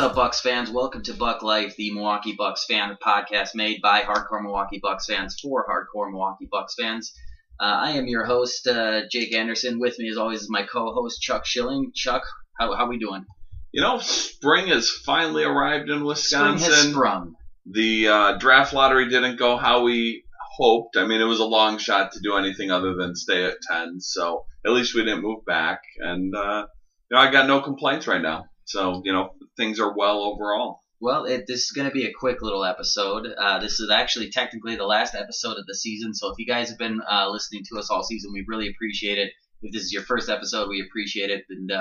up, Bucks fans? Welcome to Buck Life, the Milwaukee Bucks fan podcast made by hardcore Milwaukee Bucks fans for hardcore Milwaukee Bucks fans. I am your host, Jake Anderson. With me, as always, is my co-host, Chuck Schilling. Chuck, how we doing? You know, spring has finally arrived in Wisconsin. Spring has sprung. The draft lottery didn't go how we hoped. I mean, it was a long shot to do anything other than stay at 10, so at least we didn't move back. And, I got no complaints right now. So, things are well overall. Well, this is going to be a quick little episode. This is actually technically the last episode of the season, so if you guys have been listening to us all season, we really appreciate it. If this is your first episode, we appreciate it. And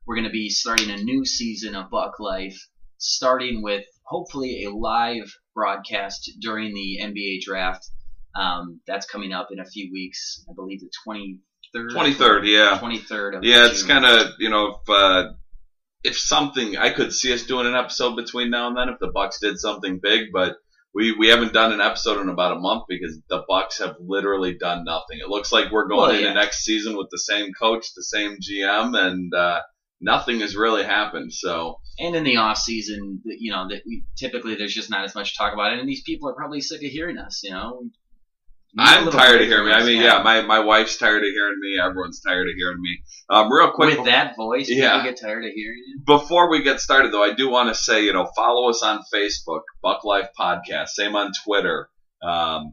we're going to be starting a new season of Buck Life, starting with hopefully a live broadcast during the NBA draft. That's coming up in a few weeks. I believe the 23rd. 23rd, yeah. 23rd of Yeah, June. it's kind of, if something, I could see us doing an episode between now and then if the Bucks did something big, but we haven't done an episode in about a month because the Bucks have literally done nothing. It looks like we're going into next season with the same coach, the same GM, and nothing has really happened. So, and in the off season, that we typically there's just not as much to talk about it, and these people are probably sick of hearing us. I'm tired of hearing me. I mean, my wife's tired of hearing me. Everyone's tired of hearing me. Real quick. With that voice, people get tired of hearing you? Before we get started, though, I do want to say, follow us on Facebook, Buck Life Podcast. Same on Twitter.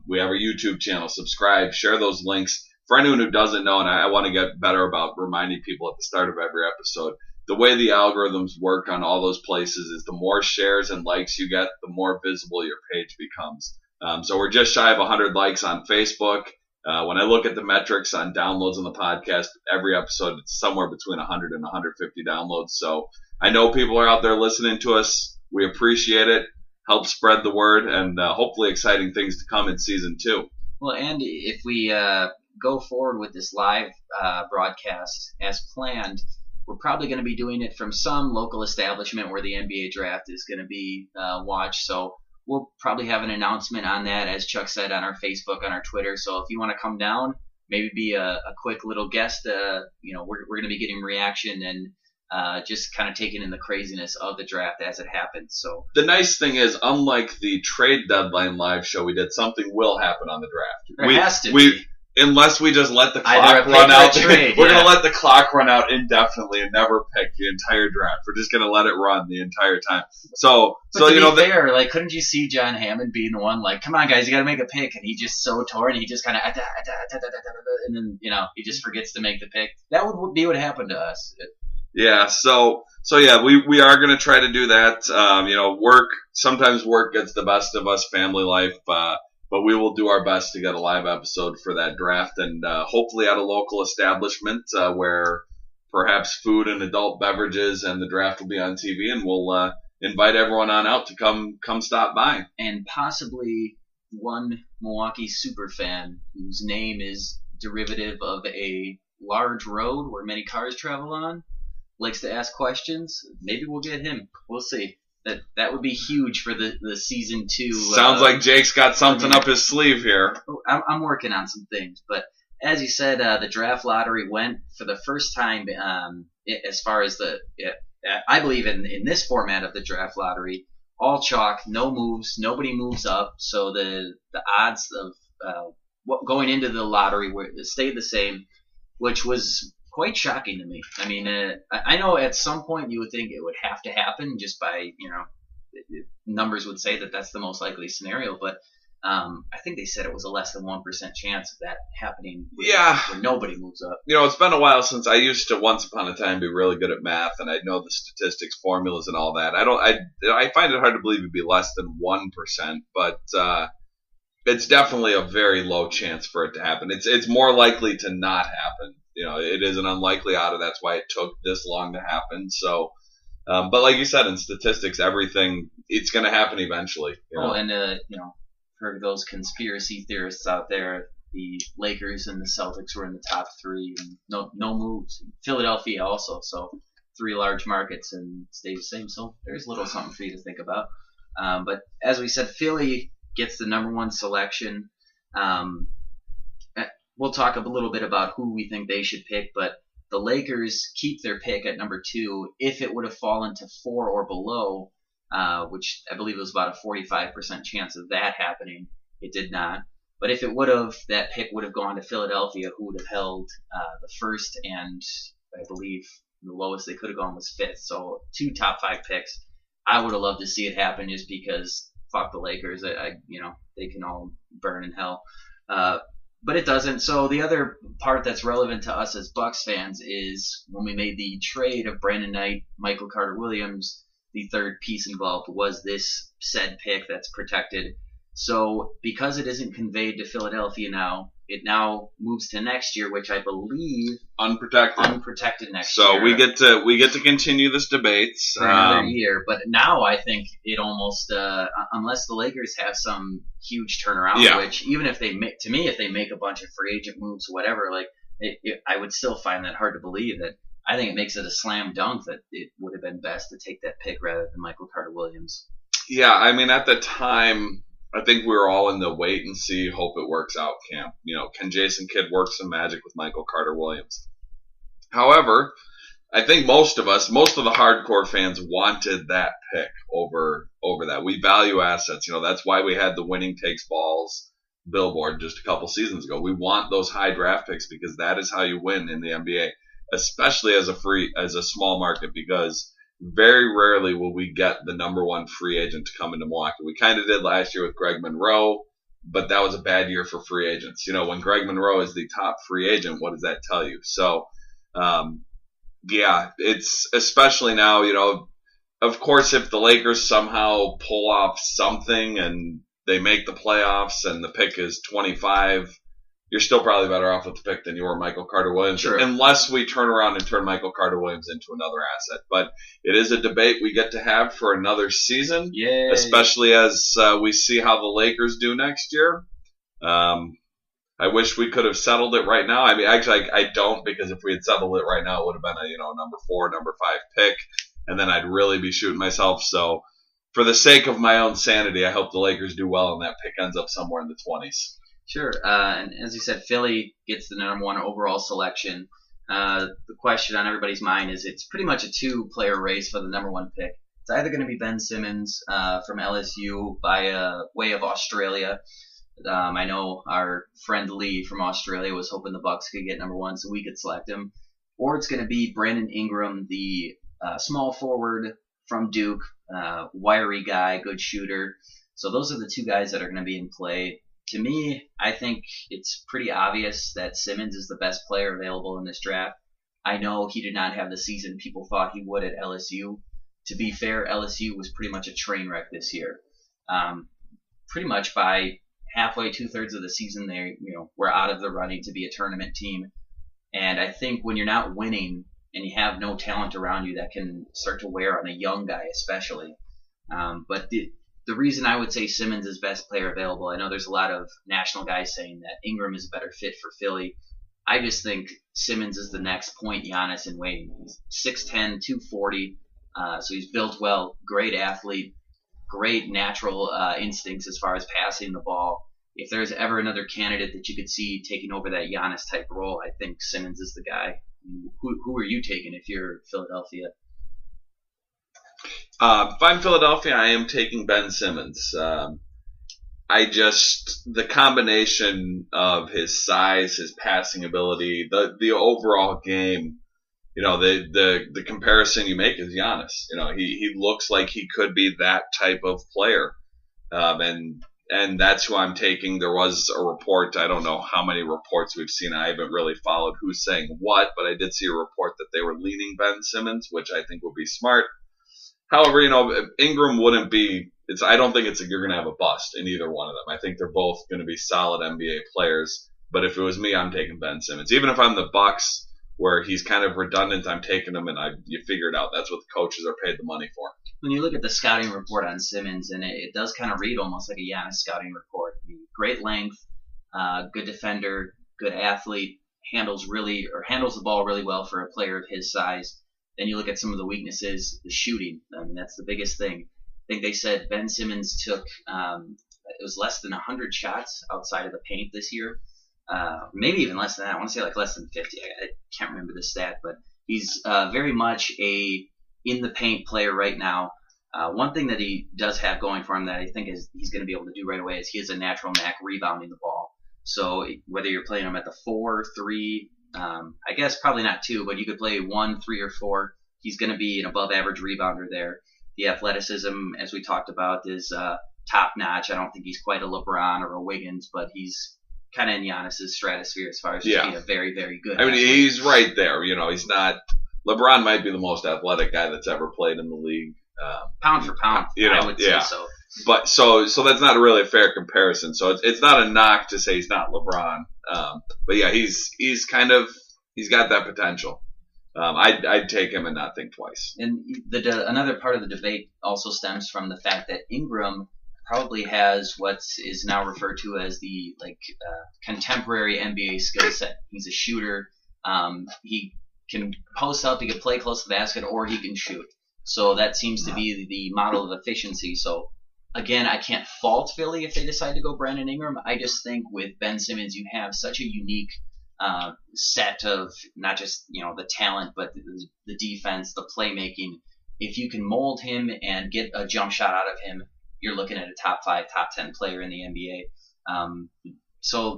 We have our YouTube channel. Subscribe. Share those links. For anyone who doesn't know, and I want to get better about reminding people at the start of every episode, the way the algorithms work on all those places is the more shares and likes you get, the more visible your page becomes. So we're just shy of 100 likes on Facebook. When I look at the metrics on downloads on the podcast, every episode it's somewhere between 100 and 150 downloads. So I know people are out there listening to us. We appreciate it. Help spread the word, and hopefully exciting things to come in season 2. Well, and if we go forward with this live broadcast as planned, we're probably going to be doing it from some local establishment where the NBA draft is going to be watched. So we'll probably have an announcement on that, as Chuck said, on our Facebook, on our Twitter. So if you want to come down, maybe be a quick little guest, we're going to be getting reaction and just kind of taking in the craziness of the draft as it happens. So the nice thing is, unlike the trade deadline live show we did, something will happen on the draft. There has to be. Unless we just let the clock run out. We're going to let the clock run out indefinitely and never pick the entire draft. We're just going to let it run the entire time. So to be fair, couldn't you see John Hammond being the one, come on, guys, you got to make a pick, and he just so torn, he just kind of, and then, he just forgets to make the pick. That would be what happened to us. Yeah, so yeah, we are going to try to do that. Sometimes work gets the best of us, family life, but we will do our best to get a live episode for that draft, and hopefully at a local establishment where perhaps food and adult beverages and the draft will be on TV, and we'll invite everyone on out to come stop by. And possibly one Milwaukee super fan whose name is derivative of a large road where many cars travel on, likes to ask questions. Maybe we'll get him. We'll see. That would be huge for the season 2. Sounds like Jake's got something up his sleeve here. I'm working on some things, but as you said, the draft lottery went for the first time as far as I believe in this format of the draft lottery, all chalk, no moves, nobody moves up, so the odds of going into the lottery stayed the same, which was quite shocking to me. I mean, I know at some point you would think it would have to happen just by, numbers would say that that's the most likely scenario, but I think they said it was a less than 1% chance of that happening where nobody moves up. It's been a while since I used to once upon a time be really good at math, and I know the statistics, formulas, and all that. I find it hard to believe it'd be less than 1%, but it's definitely a very low chance for it to happen. It's more likely to not happen. It is an unlikely odds. That's why it took this long to happen. So, but like you said, in statistics, everything, it's going to happen eventually. For those conspiracy theorists out there, the Lakers and the Celtics were in the top 3, and no moves. Philadelphia also, so 3 large markets and stay the same. So there's a little something for you to think about. But as we said, Philly gets the number 1 selection. We'll talk a little bit about who we think they should pick, but the Lakers keep their pick at number 2, if it would have fallen to 4 or below, which I believe was about a 45% chance of that happening, it did not. But if it would have, that pick would have gone to Philadelphia, who would have held the first, and I believe the lowest they could have gone was 5th. So 2 top 5 picks. I would have loved to see it happen just because fuck the Lakers. They can all burn in hell. But it doesn't. So the other part that's relevant to us as Bucks fans is when we made the trade of Brandon Knight, Michael Carter-Williams, the third piece involved was this said pick that's protected. So because it isn't conveyed to Philadelphia now, it now moves to next year, which I believe unprotected next year. So we get to continue this debate for another year. But now I think it almost unless the Lakers have some huge turnaround, which even if they make a bunch of free agent moves, whatever, like I would still find that hard to believe. That I think it makes it a slam dunk that it would have been best to take that pick rather than Michael Carter-Williams. Yeah, I mean at the time, I think we were all in the wait and see, hope it works out camp. Can Jason Kidd work some magic with Michael Carter-Williams? However, I think most of the hardcore fans wanted that pick over that. We value assets. That's why we had the winning takes balls billboard just a couple seasons ago. We want those high draft picks because that is how you win in the NBA, especially as a small market, because very rarely will we get the number 1 free agent to come into Milwaukee. We kind of did last year with Greg Monroe, but that was a bad year for free agents. When Greg Monroe is the top free agent, what does that tell you? So, it's especially now, of course, if the Lakers somehow pull off something and they make the playoffs and the pick is 25, you're still probably better off with the pick than you were Michael Carter-Williams, sure, unless we turn around and turn Michael Carter-Williams into another asset. But it is a debate we get to have for another season, especially as we see how the Lakers do next year. I wish we could have settled it right now. I mean, actually, I don't, because if we had settled it right now, it would have been a number 4, number 5 pick, and then I'd really be shooting myself. So for the sake of my own sanity, I hope the Lakers do well and that pick ends up somewhere in the 20s. Sure. And as you said, Philly gets the number 1 overall selection. The question on everybody's mind is it's pretty much a 2-player race for the number 1 pick. It's either going to be Ben Simmons from LSU by way of Australia. I know our friend Lee from Australia was hoping the Bucks could get number 1 so we could select him. Or it's going to be Brandon Ingram, the small forward from Duke, wiry guy, good shooter. So those are the 2 guys that are going to be in play. To me, I think it's pretty obvious that Simmons is the best player available in this draft. I know he did not have the season people thought he would at LSU. To be fair, LSU was pretty much a train wreck this year. Pretty much by halfway, 2/3 of the season, they were out of the running to be a tournament team. And I think when you're not winning and you have no talent around you, that can start to wear on a young guy especially. But the reason I would say Simmons is best player available, I know there's a lot of national guys saying that Ingram is a better fit for Philly. I just think Simmons is the next point Giannis in waiting. He's 6'10", 240, so he's built well, great athlete, great natural instincts as far as passing the ball. If there's ever another candidate that you could see taking over that Giannis type role, I think Simmons is the guy. Who are you taking if you're Philadelphia? If I'm Philadelphia, I am taking Ben Simmons. The combination of his size, his passing ability, the overall game, the comparison you make is Giannis. He looks like he could be that type of player. And that's who I'm taking. There was a report, I don't know how many reports we've seen. I haven't really followed who's saying what, but I did see a report that they were leaning Ben Simmons, which I think would be smart. However, Ingram wouldn't be. I don't think you're going to have a bust in either one of them. I think they're both going to be solid NBA players. But if it was me, I'm taking Ben Simmons. Even if I'm the Bucks, where he's kind of redundant, I'm taking him, and you figure it out. That's what the coaches are paid the money for. When you look at the scouting report on Simmons, and it does kind of read almost like a Giannis scouting report. I mean, great length, good defender, good athlete, handles the ball really well for a player of his size. Then you look at some of the weaknesses, the shooting. I mean, that's the biggest thing. I think they said Ben Simmons took it was less than 100 shots outside of the paint this year. maybe even less than that. I want to say like less than 50. I can't remember the stat, but he's very much a in the paint player right now. One thing that he does have going for him that I think is he's going to be able to do right away is he has a natural knack rebounding the ball. So whether you're playing him at the 4, 3, I guess probably not 2, but you could play 1, 3, or 4. He's going to be an above average rebounder there. The athleticism, as we talked about, is top notch. I don't think he's quite a LeBron or a Wiggins, but he's kind of in Giannis's stratosphere as far as just being a very, very good I mean, athlete. he's right there. He's not. LeBron might be the most athletic guy that's ever played in the league. Pound for pound, I would say so. But so that's not really a fair comparison. So it's not a knock to say he's not LeBron. But yeah, he's got that potential. I'd take him and not think twice. And another part of the debate also stems from the fact that Ingram probably has what is now referred to as the contemporary NBA skill set. He's a shooter. He can post up, he can play close to the basket, or he can shoot. So that seems to be the model of efficiency. So again, I can't fault Philly if they decide to go Brandon Ingram. I just think with Ben Simmons, you have such a unique set of not just the talent, but the defense, the playmaking. If you can mold him and get a jump shot out of him, you're looking at a top 5, top 10 player in the NBA. So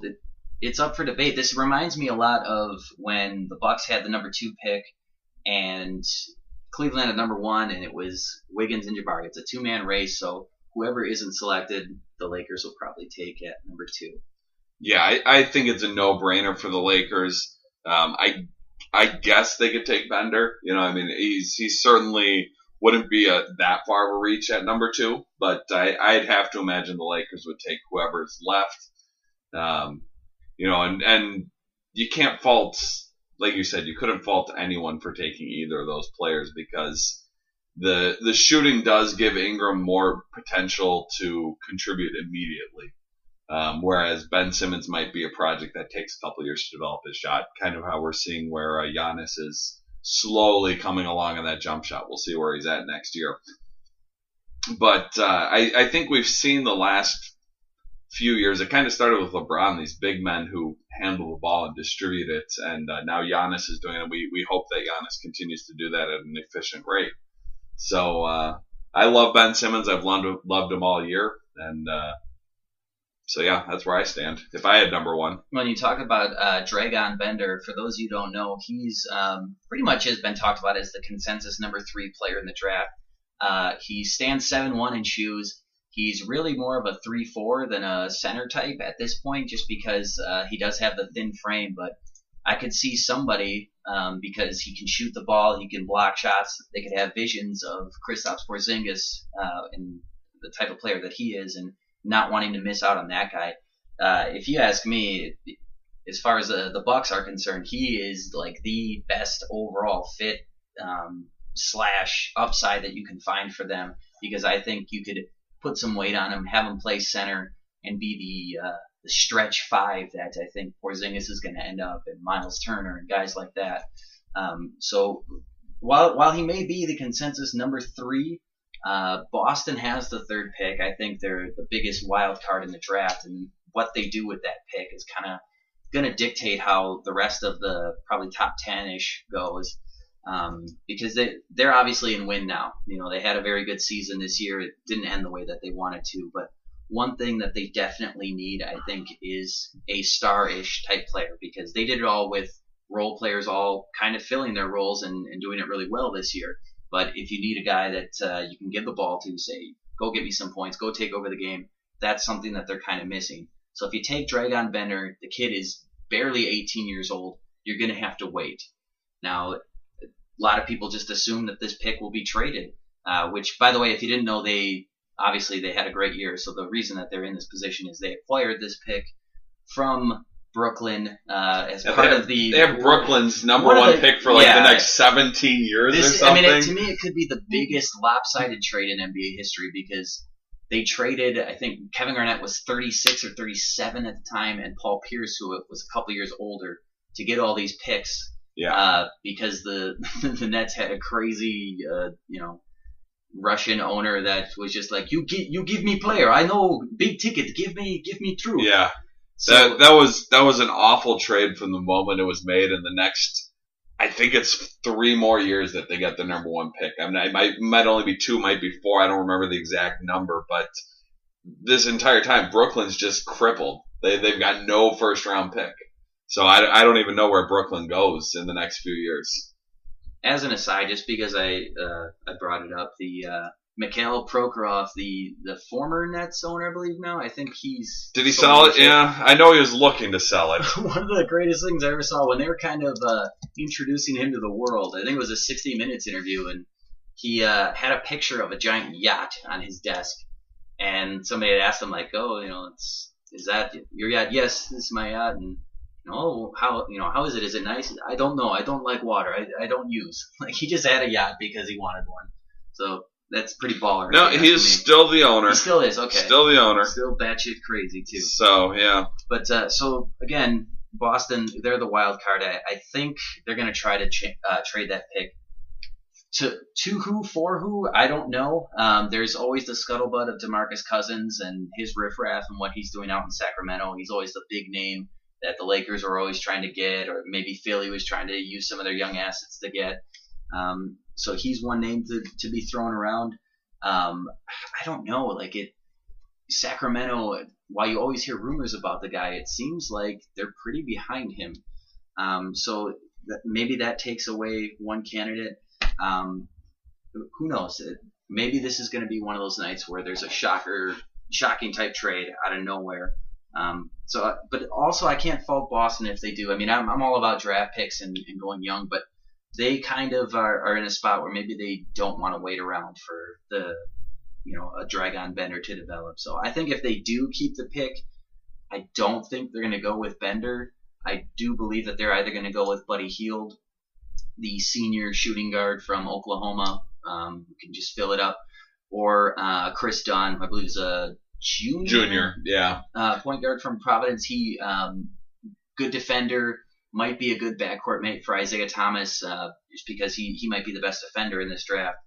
it's up for debate. This reminds me a lot of when the Bucks had the number 2 pick and Cleveland at number 1, and it was Wiggins and Jabari. It's a 2-man race, so whoever isn't selected, the Lakers will probably take at number 2. Yeah, I think it's a no-brainer for the Lakers. I guess they could take Bender. I mean, he certainly wouldn't be that far of a reach at number 2, but I'd have to imagine the Lakers would take whoever's left. And you can't fault, like you said, you couldn't fault anyone for taking either of those players because the shooting does give Ingram more potential to contribute immediately. Whereas Ben Simmons might be a project that takes a couple of years to develop his shot, kind of how we're seeing where Giannis is slowly coming along in that jump shot. We'll see where he's at next year. But I think we've seen the last few years, it kind of started with LeBron, these big men who handle the ball and distribute it, and now Giannis is doing it. We hope that Giannis continues to do that at an efficient rate. So I love Ben Simmons. I've loved him all year, and so yeah, that's where I stand. If I had number 1. When you talk about Dragon Bender, for those of you who don't know, he's pretty much has been talked about as the consensus number 3 player in the draft. He stands 7'1" in shoes. He's really more of a 3-4 than a center type at this point, just because he does have the thin frame. But I could see somebody, because he can shoot the ball, he can block shots. They could have visions of Kristaps Porzingis and the type of player that he is, and not wanting to miss out on that guy. If you ask me, as far as the Bucks are concerned, he is like the best overall fit / upside that you can find for them, because I think you could put some weight on him, have him play center, and be the stretch 5 that I think Porzingis is going to end up, and Miles Turner and guys like that. So while he may be the consensus number 3, Boston has the 3rd pick. I think they're the biggest wild card in the draft, and what they do with that pick is kind of going to dictate how the rest of the probably top 10-ish goes. Because they're obviously in win now. They had a very good season this year. It didn't end the way that they wanted to, but one thing that they definitely need, I think, is a star-ish type player, because they did it all with role players all kind of filling their roles and doing it really well this year. But if you need a guy that you can give the ball to, say, go get me some points, go take over the game, that's something that they're kind of missing. So if you take Dragon Bender, the kid is barely 18 years old, you're going to have to wait. Now, a lot of people just assume that this pick will be traded, which, by the way, if you didn't know, they had a great year. So the reason that they're in this position is they acquired this pick from Brooklyn as part of the. They have Brooklyn's number 1 pick for the next 17 years or something. I mean, to me, it could be the biggest lopsided trade in NBA history, because they traded, I think Kevin Garnett was 36 or 37 at the time, and Paul Pierce, who was a couple years older, to get all these picks. Yeah. Because the Nets had a crazy, Russian owner that was just like, you give me player. I know big ticket. Give me through. Yeah. So that was an awful trade from the moment it was made, and the next, I think it's 3 more years that they get the number 1 pick. I mean, it might only be 2, might be 4. I don't remember the exact number, but this entire time Brooklyn's just crippled. They've got no first round pick, so I don't even know where Brooklyn goes in the next few years. as an aside, just because I brought it up, the Mikhail Prokhorov, the former Nets owner, I believe now. I think he's. Did he sell it? Yeah, I know he was looking to sell it. One of the greatest things I ever saw when they were kind of introducing him to the world. I think it was a 60 Minutes interview, and he had a picture of a giant yacht on his desk, and somebody had asked him like, "Oh, is that your yacht?" "Yes, this is my yacht." And how is it? Is it nice? "I don't know. I don't like water. I don't use." Like, he just had a yacht because he wanted one. So that's pretty baller. No, he is still the owner. He still is. Okay. Still the owner. Still batshit crazy too. So yeah. But so again, Boston, they're the wild card. I think they're going to try to trade that pick to who, for who, I don't know. There's always the scuttlebutt of DeMarcus Cousins and his riffraff and what he's doing out in Sacramento. He's always the big name that the Lakers were always trying to get, or maybe Philly was trying to use some of their young assets to get. So he's one name to be thrown around. I don't know. Sacramento, while you always hear rumors about the guy, it seems like they're pretty behind him. So maybe that takes away one candidate. Who knows? Maybe this is going to be one of those nights where there's a shocking type trade out of nowhere. But also I can't fault Boston if they do. I mean, I'm all about draft picks and going young, but they kind of are in a spot where maybe they don't want to wait around for a Dragon Bender to develop. So I think if they do keep the pick, I don't think they're going to go with Bender. I do believe that they're either going to go with Buddy Hield, the senior shooting guard from Oklahoma, who can just fill it up, or Chris Dunn, I believe is a junior, yeah, point guard from Providence. He good defender, might be a good backcourt mate for Isaiah Thomas, just because he might be the best defender in this draft,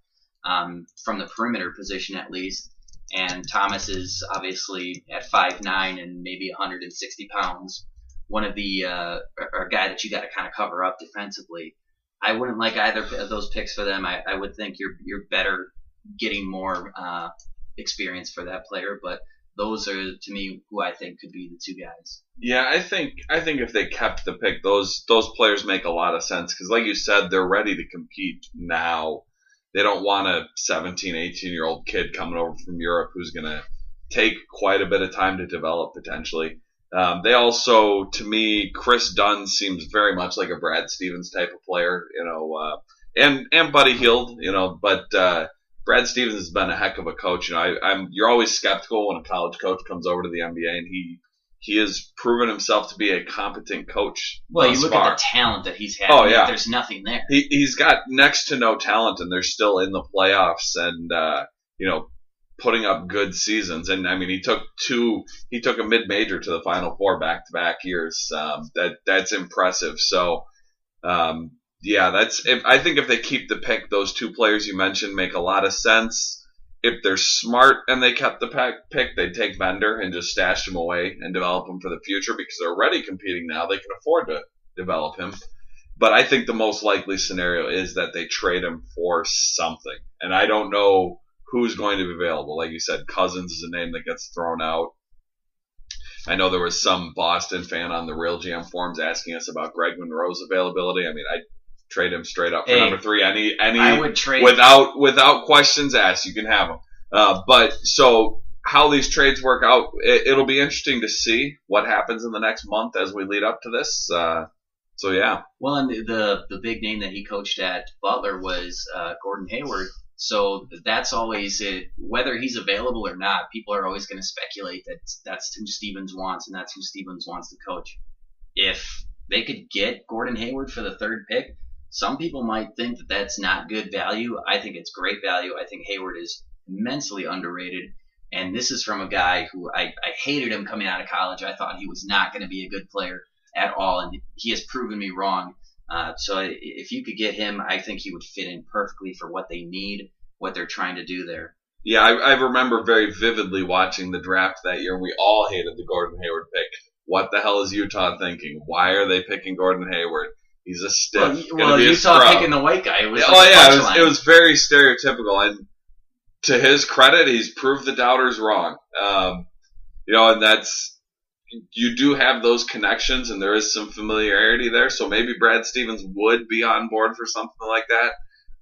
from the perimeter position at least. And Thomas is obviously at 5'9" and maybe 160 pounds. One of the or a guy that you got to kind of cover up defensively. I wouldn't like either of those picks for them. I would think you're better getting more experience for that player, but those are, to me, who I think could be the two guys. Yeah, I think if they kept the pick, those players make a lot of sense because, like you said, they're ready to compete now. They don't want a 17, 18-year-old kid coming over from Europe who's going to take quite a bit of time to develop potentially. They also, to me, Chris Dunn seems very much like a Brad Stevens type of player, and Buddy Hield, but Brad Stevens has been a heck of a coach. You're always skeptical when a college coach comes over to the NBA, and he has proven himself to be a competent coach. Well, you look at the talent that he's had. Oh, yeah. There's nothing there. He's got next to no talent, and they're still in the playoffs, and putting up good seasons. And I mean, he took a mid-major to the Final Four back-to-back years. That's impressive. So, I think if they keep the pick, those two players you mentioned make a lot of sense. If they're smart and they kept the pick, they'd take Bender and just stash him away and develop him for the future because they're already competing now. They can afford to develop him. But I think the most likely scenario is that they trade him for something. And I don't know who's going to be available. Like you said, Cousins is a name that gets thrown out. I know there was some Boston fan on the Real GM forums asking us about Greg Monroe's availability. I mean, I'd trade him straight up for number 3. I would trade without questions asked. You can have him. But so how these trades work out, it'll be interesting to see what happens in the next month as we lead up to this. So yeah. Well, and the big name that he coached at Butler was Gordon Hayward. So that's always it. Whether he's available or not, people are always going to speculate that that's who Stevens wants and that's who Stevens wants to coach. If they could get Gordon Hayward for the 3rd pick, some people might think that that's not good value. I think it's great value. I think Hayward is immensely underrated. And this is from a guy who I hated him coming out of college. I thought he was not going to be a good player at all, and he has proven me wrong. So if you could get him, I think he would fit in perfectly for what they need, what they're trying to do there. Yeah, I remember very vividly watching the draft that year, and we all hated the Gordon Hayward pick. what the hell is Utah thinking? Why are they picking Gordon Hayward? He's a stiff. Well, Utah picking the white guy. It was it was very stereotypical. And to his credit, he's proved the doubters wrong. And that's, you do have those connections, and there is some familiarity there. So maybe Brad Stevens would be on board for something like that.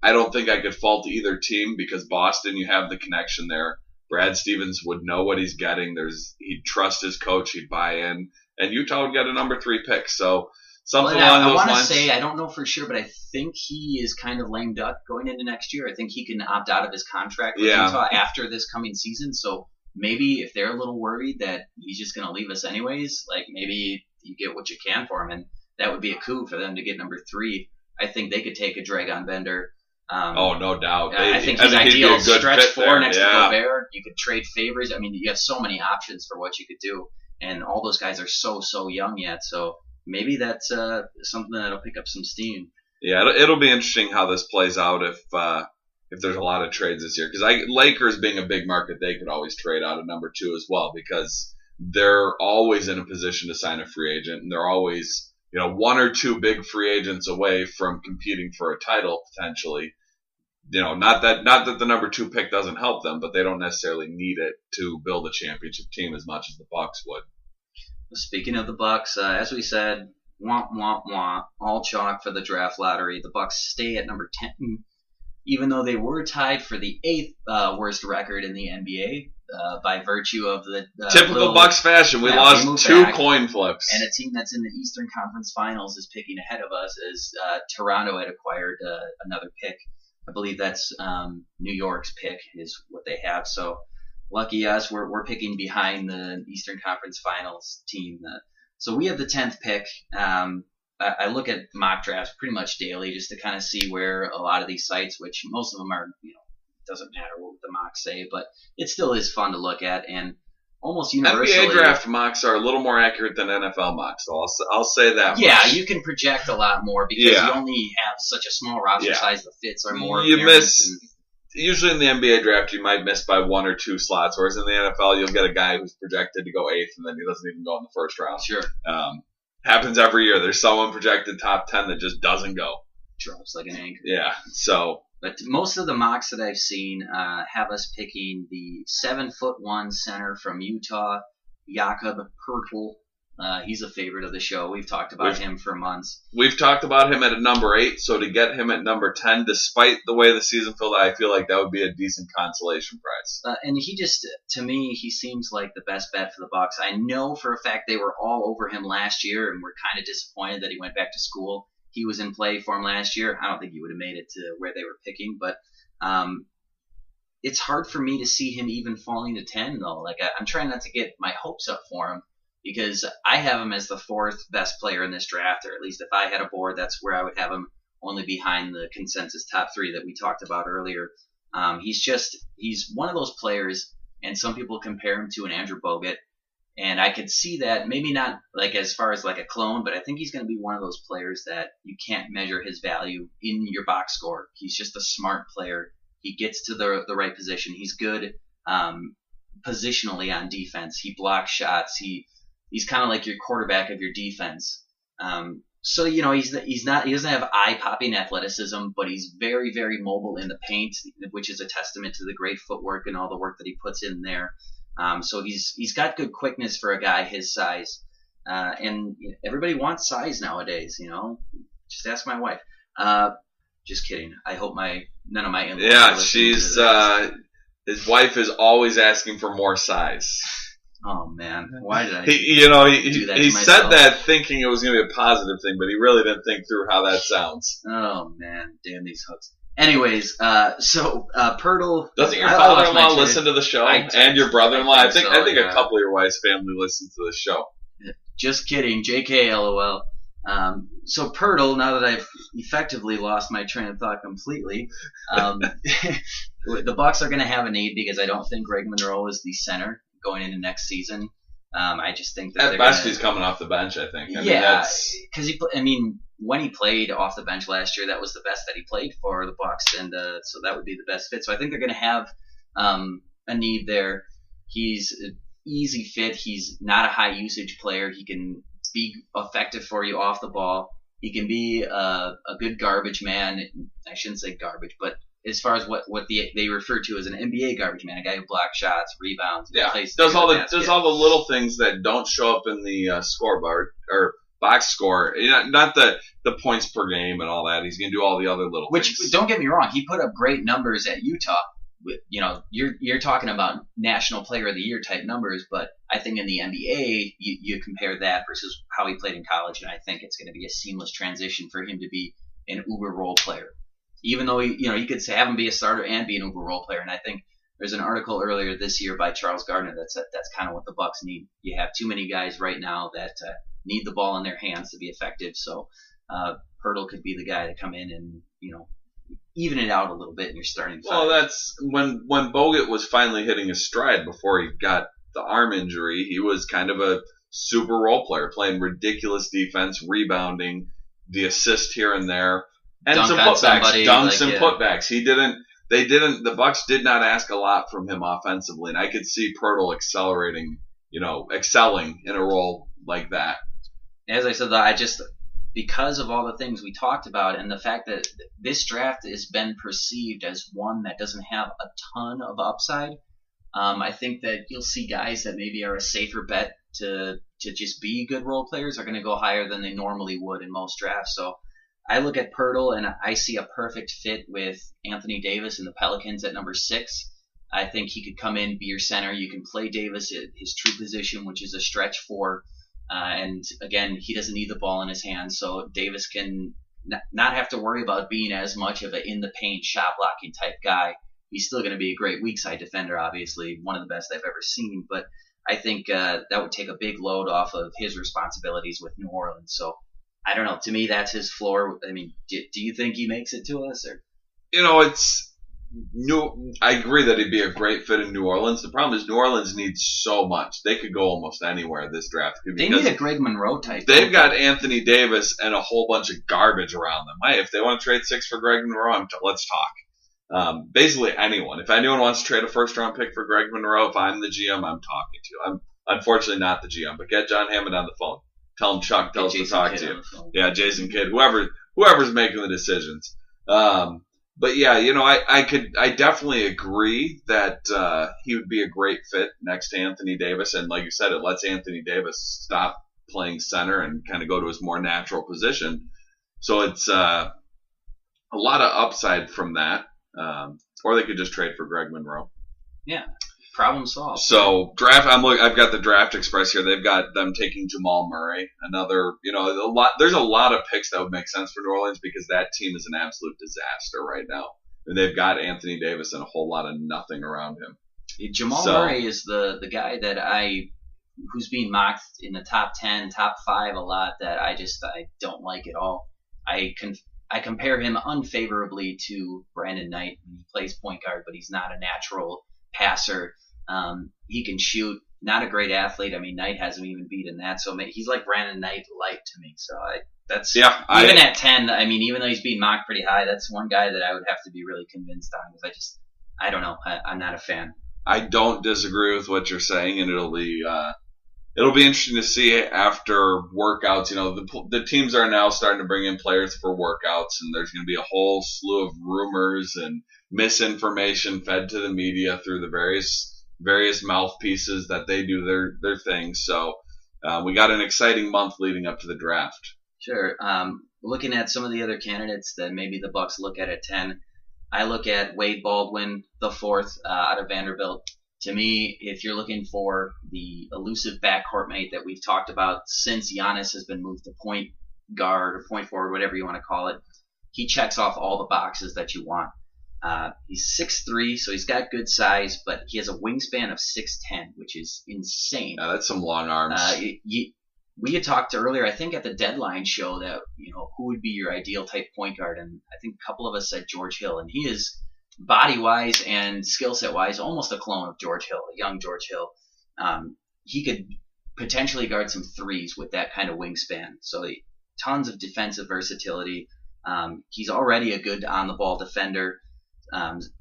I don't think I could fault either team because Boston, you have the connection there. Brad Stevens would know what he's getting. He'd trust his coach. He'd buy in, and Utah would get a number 3 pick. So something along those lines. I want to say, I don't know for sure, but I think he is kind of lame duck going into next year. I think he can opt out of his contract with Utah after this coming season. So maybe if they're a little worried that he's just going to leave us anyways, like maybe you get what you can for him, and that would be a coup for them to get number 3. I think they could take a Dragon Bender. No doubt. I think he's ideal. Stretch 4 next to Gobert. You could trade favors. I mean, you have so many options for what you could do, and all those guys are so young yet. So maybe that's something that'll pick up some steam. Yeah, it'll be interesting how this plays out if there's a lot of trades this year. Because Lakers being a big market, they could always trade out of number 2 as well because they're always in a position to sign a free agent, and they're always 1 or 2 big free agents away from competing for a title potentially. Not that the number 2 pick doesn't help them, but they don't necessarily need it to build a championship team as much as the Bucks would. Speaking of the Bucks, as we said, all chalk for the draft lottery. The Bucks stay at number 10, even though they were tied for the 8th worst record in the NBA by virtue of the typical Bucks fashion. We lost 2 coin flips, and a team that's in the Eastern Conference Finals is picking ahead of us as Toronto had acquired another pick. I believe that's New York's pick is what they have. So lucky us, we're picking behind the Eastern Conference Finals team. So we have the 10th pick. I look at mock drafts pretty much daily just to kind of see where a lot of these sites, which most of them are, it doesn't matter what the mocks say, but it still is fun to look at. And almost universally, NBA draft mocks are a little more accurate than NFL mocks, so I'll say that much. Yeah, you can project a lot more because you only have such a small roster size. The fits are more. Usually in the NBA draft, you might miss by 1 or 2 slots, whereas in the NFL, you'll get a guy who's projected to go 8th, and then he doesn't even go in the first round. Sure. Happens every year. There's someone projected top 10 that just doesn't go. Drops like an anchor. Yeah, so... But most of the mocks that I've seen have us picking the 7'1" center from Utah, Jakob Poeltl. He's a favorite of the show. We've talked about him for months. We've talked about him at number 8, so to get him at number 10, despite the way the season filled out, I feel like that would be a decent consolation prize. And he just, to me, he seems like the best bet for the Bucks. I know for a fact they were all over him last year, and were kind of disappointed that he went back to school. He was in play for him last year. I don't think he would have made it to where they were picking, but it's hard for me to see him even falling to 10, though. Like I'm trying not to get my hopes up for him because I have him as the 4th best player in this draft, or at least if I had a board, that's where I would have him, only behind the consensus top 3 that we talked about earlier. He's one of those players, and some people compare him to an Andrew Bogut. And I could see that, maybe not like as far as like a clone, but I think he's going to be one of those players that you can't measure his value in your box score. He's just a smart player. He gets to the right position. He's good positionally on defense. He blocks shots. He's kind of like your quarterback of your defense. So he doesn't have eye-popping athleticism, but he's very, very mobile in the paint, which is a testament to the great footwork and all the work that he puts in there. So he's got good quickness for a guy his size, and everybody wants size nowadays. Just ask my wife. Just kidding. I hope none of my in-laws. Yeah, she's his wife is always asking for more size. Oh man, why did I? Do that he said that thinking it was going to be a positive thing, but he really didn't think through how that sounds. Oh man, damn these hooks. Anyways, Poeltl. Doesn't your father-in-law listen to the show? And your brother-in-law? I think a couple of your wife's family listens to the show. Just kidding. JK, LOL. So Poeltl, now that I've effectively lost my train of thought completely, the Bucks are going to have a need because I don't think Greg Monroe is the center going into next season. I just think that at best he's coming off the bench. I think. Because when he played off the bench last year, that was the best that he played for the Bucks, and so that would be the best fit. So I think they're going to have a need there. He's easy fit. He's not a high usage player. He can be effective for you off the ball. He can be a good garbage man. I shouldn't say garbage, but as far as what they refer to as an NBA garbage man, a guy who blocks shots, rebounds, does all the little things that don't show up in the scoreboard or box score. Not the points per game and all that. He's going to do all the other little things. Which, don't get me wrong, he put up great numbers at Utah. You're talking about National Player of the Year type numbers, but I think in the NBA, you compare that versus how he played in college, and I think it's going to be a seamless transition for him to be an uber role player. Even though you could have him be a starter and be an uber role player, and I think there's an article earlier this year by Charles Gardner that's kind of what the Bucks need. You have too many guys right now that need the ball in their hands to be effective, so Hurdle could be the guy to come in and even it out a little bit in your starting five. Well, that's when Bogut was finally hitting his stride before he got the arm injury. He was kind of a super role player, playing ridiculous defense, rebounding, the assist here and there, and Dunk some on putbacks, somebody, dunks and putbacks. The Bucks did not ask a lot from him offensively, and I could see Pirtle excelling in a role like that. As I said, because of all the things we talked about and the fact that this draft has been perceived as one that doesn't have a ton of upside, I think that you'll see guys that maybe are a safer bet to just be good role players are going to go higher than they normally would in most drafts. So I look at Pirtle and I see a perfect fit with Anthony Davis and the Pelicans at number 6. I think he could come in, be your center. You can play Davis at his true position, which is a stretch 4. And again, he doesn't need the ball in his hands, so Davis can not have to worry about being as much of an in-the-paint shot blocking type guy. He's still going to be a great weak side defender, obviously, one of the best I've ever seen. But I think that would take a big load off of his responsibilities with New Orleans. So I don't know. To me, that's his floor. I mean, do you think he makes it to us? Or I agree that he'd be a great fit in New Orleans. The problem is New Orleans needs so much. They could go almost anywhere this draft. They need a Greg Monroe type. They've got Anthony Davis and a whole bunch of garbage around them. Hey, if they want to trade 6 for Greg Monroe, let's talk. Basically anyone. If anyone wants to trade a first-round pick for Greg Monroe, if I'm the GM, I'm talking to you. I'm unfortunately not the GM, but get John Hammond on the phone. Tell him Chuck tells us to talk to you. Yeah, Jason Kidd, whoever's making the decisions. But yeah, I definitely agree that he would be a great fit next to Anthony Davis, and like you said, it lets Anthony Davis stop playing center and kind of go to his more natural position. So it's a lot of upside from that, or they could just trade for Greg Monroe. Yeah, problem solved. So draft. I've got the Draft Express here. They've got them taking Jamal Murray. Another, a lot. There's a lot of picks that would make sense for New Orleans because that team is an absolute disaster right now. And they've got Anthony Davis and a whole lot of nothing around him. Jamal Murray is the guy who's being mocked in the top 10, top 5 a lot that I don't like at all. I compare him unfavorably to Brandon Knight. He plays point guard, but he's not a natural passer. He can shoot. Not a great athlete. I mean, Knight hasn't even beaten that. So he's like Brandon Knight light to me. So even at 10, I mean, even though he's being mocked pretty high, that's one guy that I would have to be really convinced on because I don't know. I'm not a fan. I don't disagree with what you're saying, and it'll be interesting to see after workouts. The teams are now starting to bring in players for workouts, and there's going to be a whole slew of rumors and misinformation fed to the media through the various mouthpieces that they do their thing. So we got an exciting month leading up to the draft. Sure. Looking at some of the other candidates that maybe the Bucks look at 10, I look at Wade Baldwin, the 4th out of Vanderbilt. To me, if you're looking for the elusive backcourt mate that we've talked about since Giannis has been moved to point guard or point forward, whatever you want to call it, he checks off all the boxes that you want. He's 6'3", so he's got good size, but he has a wingspan of 6'10", which is insane. That's some long arms. We had talked earlier, I think at the deadline show that, who would be your ideal type point guard, and I think a couple of us said George Hill, and he is body-wise and skill set-wise almost a clone of George Hill, a young George Hill. He could potentially guard some threes with that kind of wingspan, so tons of defensive versatility. He's already a good on-the-ball defender.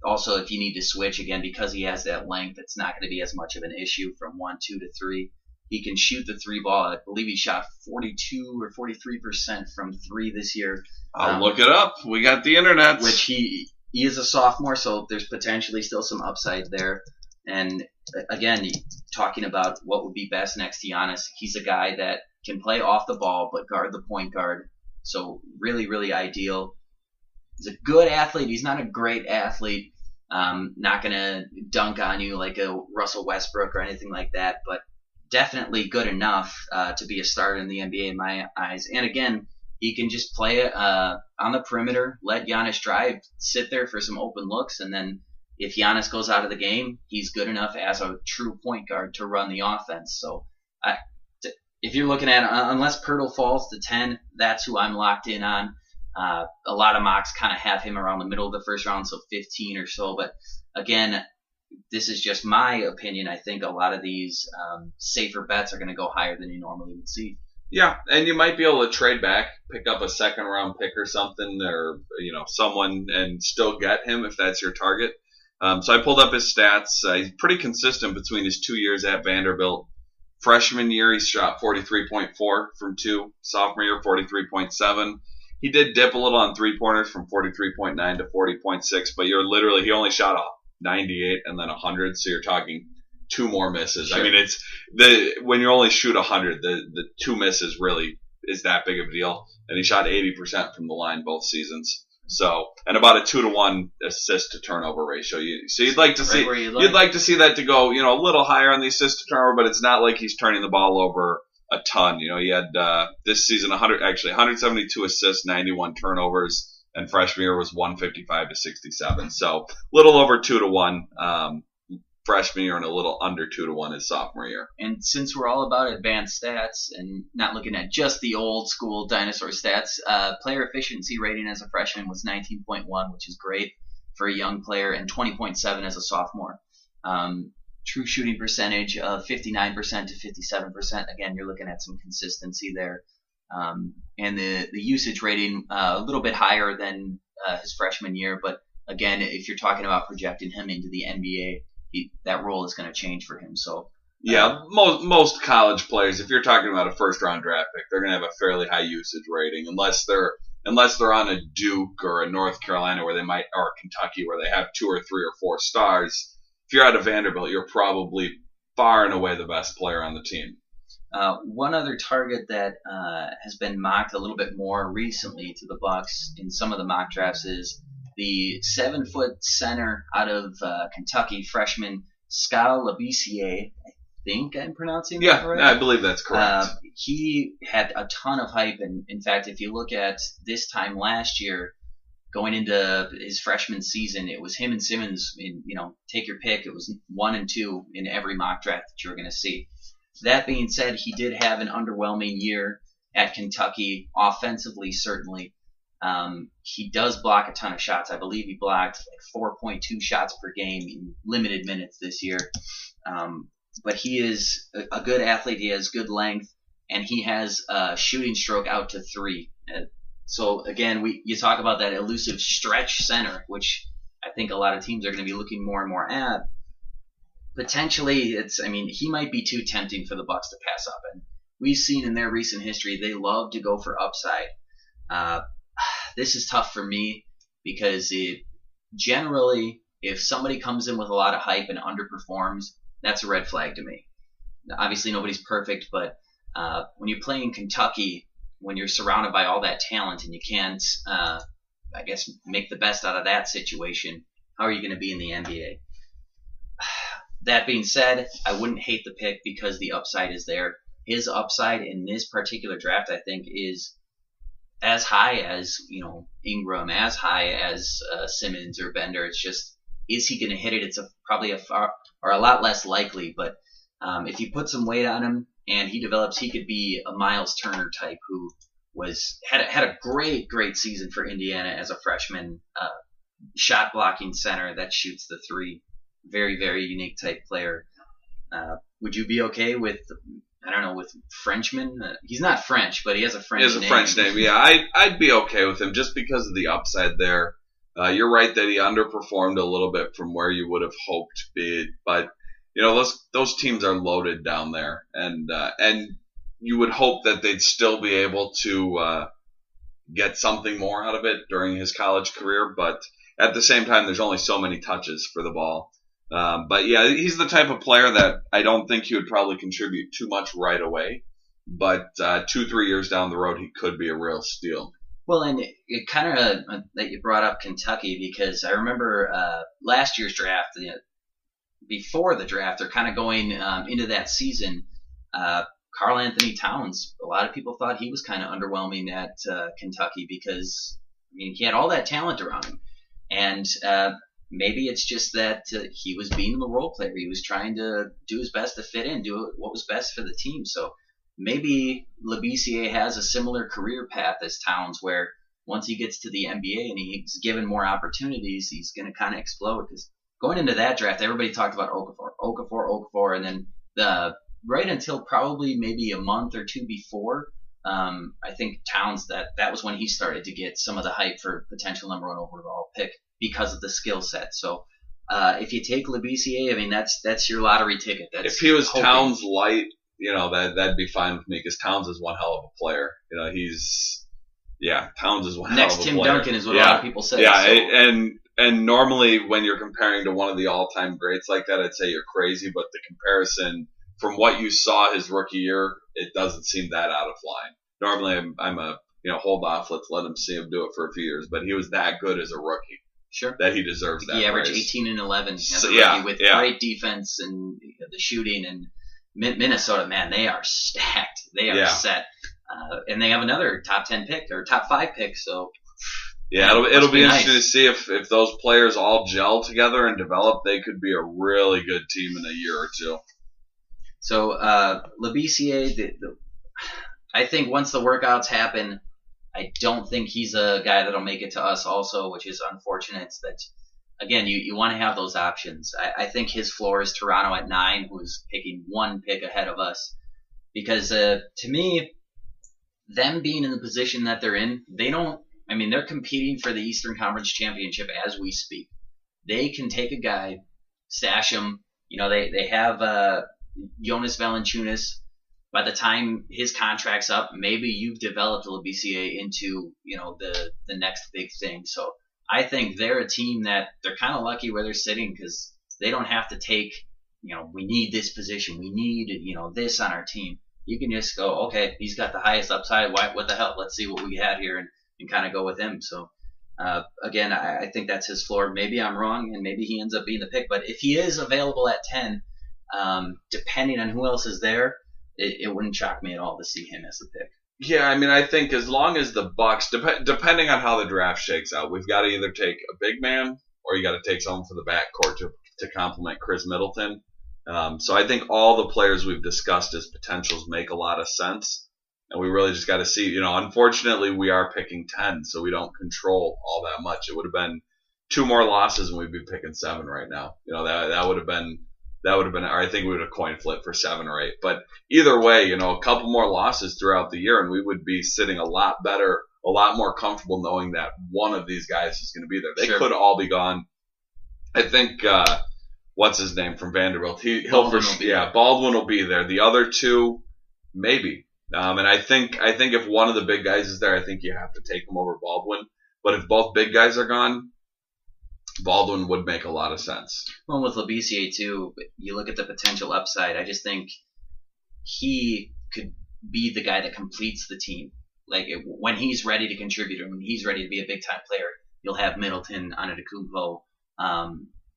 Also, if you need to switch again, because he has that length, it's not going to be as much of an issue from 1, 2 to 3. He can shoot the 3 ball. I believe he shot 42 or 43% from 3 this year. I'll look it up. We got the internet. Which he is a sophomore, so there's potentially still some upside there. And again, talking about what would be best next to Giannis, he's a guy that can play off the ball but guard the point guard. So really, really ideal. He's a good athlete. He's not a great athlete. Not going to dunk on you like a Russell Westbrook or anything like that, but definitely good enough to be a starter in the NBA in my eyes. And again, he can just play on the perimeter, let Giannis drive, sit there for some open looks, and then if Giannis goes out of the game, he's good enough as a true point guard to run the offense. So if you're looking at, unless Pirtle falls to 10, that's who I'm locked in on. A lot of mocks kind of have him around the middle of the first round, so 15 or so. But again, this is just my opinion. I think a lot of these safer bets are going to go higher than you normally would see. Yeah, and you might be able to trade back, pick up a second round pick or something, or someone, and still get him if that's your target. So I pulled up his stats. He's pretty consistent between his 2 years at Vanderbilt. Freshman year, he shot 43.4 from 2. Sophomore year, 43.7. He did dip a little on 3-pointers from 43.9 to 40.6, but he only shot a 98 and then 100, so you're talking 2 more misses. Sure. I mean, when you only shoot 100, the 2 misses really is that big of a deal. And he shot 80% from the line both seasons. So, and about a 2-to-1 assist to turnover ratio. So you'd like to see, you'd like to see that to go, a little higher on the assist to turnover, but it's not like he's turning the ball over a ton. He had this season 172 assists, 91 turnovers, and freshman year was 155 to 67. So a little over 2-to-1 freshman year and a little under 2-to-1 his sophomore year. And since we're all about advanced stats and not looking at just the old school dinosaur stats, player efficiency rating as a freshman was 19.1, which is great for a young player, and 20.7 as a sophomore. True shooting percentage of 59% to 57%. Again, you're looking at some consistency there. And the usage rating a little bit higher than his freshman year, but again, if you're talking about projecting him into the NBA, that role is going to change for him. So yeah, most college players, if you're talking about a first round draft pick, they're going to have a fairly high usage rating, unless they're on a Duke or a North Carolina or Kentucky where they have 2 or 3 or 4 stars. If you're out of Vanderbilt, you're probably far and away the best player on the team. One other target that has been mocked a little bit more recently to the Bucks in some of the mock drafts is the 7-foot center out of Kentucky, freshman Skal Labissiere. I think I'm pronouncing that right. Yeah, I believe that's correct. He had a ton of hype, and in fact, if you look at this time last year, going into his freshman season, it was him and Simmons. Take your pick. It was 1 and 2 in every mock draft that you were going to see. That being said, he did have an underwhelming year at Kentucky, offensively certainly. He does block a ton of shots. I believe he blocked 4.2 shots per game in limited minutes this year. But he is a good athlete. He has good length, and he has a shooting stroke out to 3. So again, you talk about that elusive stretch center, which I think a lot of teams are going to be looking more and more at. Potentially, he might be too tempting for the Bucks to pass up. And we've seen in their recent history, they love to go for upside. This is tough for me because generally, if somebody comes in with a lot of hype and underperforms, that's a red flag to me. Obviously, nobody's perfect, but when you play in Kentucky, when you're surrounded by all that talent and you can't, make the best out of that situation, how are you going to be in the NBA? That being said, I wouldn't hate the pick because the upside is there. His upside in this particular draft, I think, is as high as Ingram, as high as Simmons or Bender. It's just, is he going to hit it? It's probably a lot less likely. But if you put some weight on him and he develops, he could be a Miles Turner type who had a great season for Indiana as a freshman, shot blocking center that shoots the 3. Very, very unique type player. Would you be okay with, with Frenchman? He's not French, but he has a French name. He has a French name, yeah. I'd be okay with him just because of the upside there. You're right that he underperformed a little bit from where you would have hoped, but those teams are loaded down there, and you would hope that they'd still be able to get something more out of it during his college career. But at the same time, there's only so many touches for the ball. But yeah, he's the type of player that I don't think he would probably contribute too much right away. But 2-3 years down the road, he could be a real steal. Well, and it kind of that you brought up Kentucky, because I remember last year's draft, before the draft, they're kind of going into that season. Karl Anthony Towns, a lot of people thought he was kind of underwhelming at Kentucky because, I mean, he had all that talent around him. And maybe it's just that he was being the role player. He was trying to do his best to fit in, do what was best for the team. So maybe Labissiere has a similar career path as Towns, where once he gets to the NBA and he's given more opportunities, he's going to kind of explode. Because going into that draft, everybody talked about Okafor, and then right until probably maybe a month or two before, I think Towns, that was when he started to get some of the hype for potential number 1 overall pick because of the skill set. So if you take Labissiere, I mean, that's your lottery ticket. That's if he was hoping. Towns light, that'd be fine with me, because Towns is one hell of a player. Towns is one hell of a player. Next Tim Duncan is what a lot of people say. Yeah, so. And normally when you're comparing to one of the all-time greats like that, I'd say you're crazy, but the comparison from what you saw his rookie year, it doesn't seem that out of line. Normally I'm a hold off, let's let him see him do it for a few years, but he was that good as a rookie. Sure. That he deserves that. He averaged praise. 18 and 11 as a rookie with great defense and the shooting. And Minnesota, man, they are stacked. They are set. And they have another top 10 pick or top 5 pick. So yeah, it'll be interesting to see if those players all gel together and develop. They could be a really good team in a year or two. So Labissiere, I think once the workouts happen, I don't think he's a guy that'll make it to us also, which is unfortunate. That again, you want to have those options. I think his floor is Toronto at 9, who's picking 1 pick ahead of us, because to me, them being in the position that they're in, they're competing for the Eastern Conference Championship as we speak. They can take a guy, stash him. They have Jonas Valanciunas. By the time his contract's up, maybe you've developed Labissiere into, the next big thing. So I think they're a team that they're kind of lucky where they're sitting, because they don't have to take, we need this position. We need, this on our team. You can just go, okay, he's got the highest upside. What the hell? Let's see what we had here and kind of go with him. So, again, I think that's his floor. Maybe I'm wrong, and maybe he ends up being the pick. But if he is available at 10, depending on who else is there, it wouldn't shock me at all to see him as the pick. Yeah, I think as long as the Bucks, depending on how the draft shakes out, we've got to either take a big man or you got to take someone for the backcourt to complement Chris Middleton. So I think all the players we've discussed as potentials make a lot of sense, and we really just got to see. Unfortunately, we are picking 10, so we don't control all that much. It would have been 2 more losses, and we'd be picking 7 right now. That would have been. Or I think we would have coin flip for 7 or 8. But either way, a couple more losses throughout the year, and we would be sitting a lot better, a lot more comfortable knowing that one of these guys is going to be there. They could all be gone. I think what's his name from Vanderbilt? Baldwin will be there. The other 2, maybe. And I think if one of the big guys is there, I think you have to take him over Baldwin. But if both big guys are gone, Baldwin would make a lot of sense. Well, with Labissiere too, you look at the potential upside. I just think he could be the guy that completes the team. Like when he's ready to contribute, or when he's ready to be a big time player, you'll have Middleton, Antetokounmpo,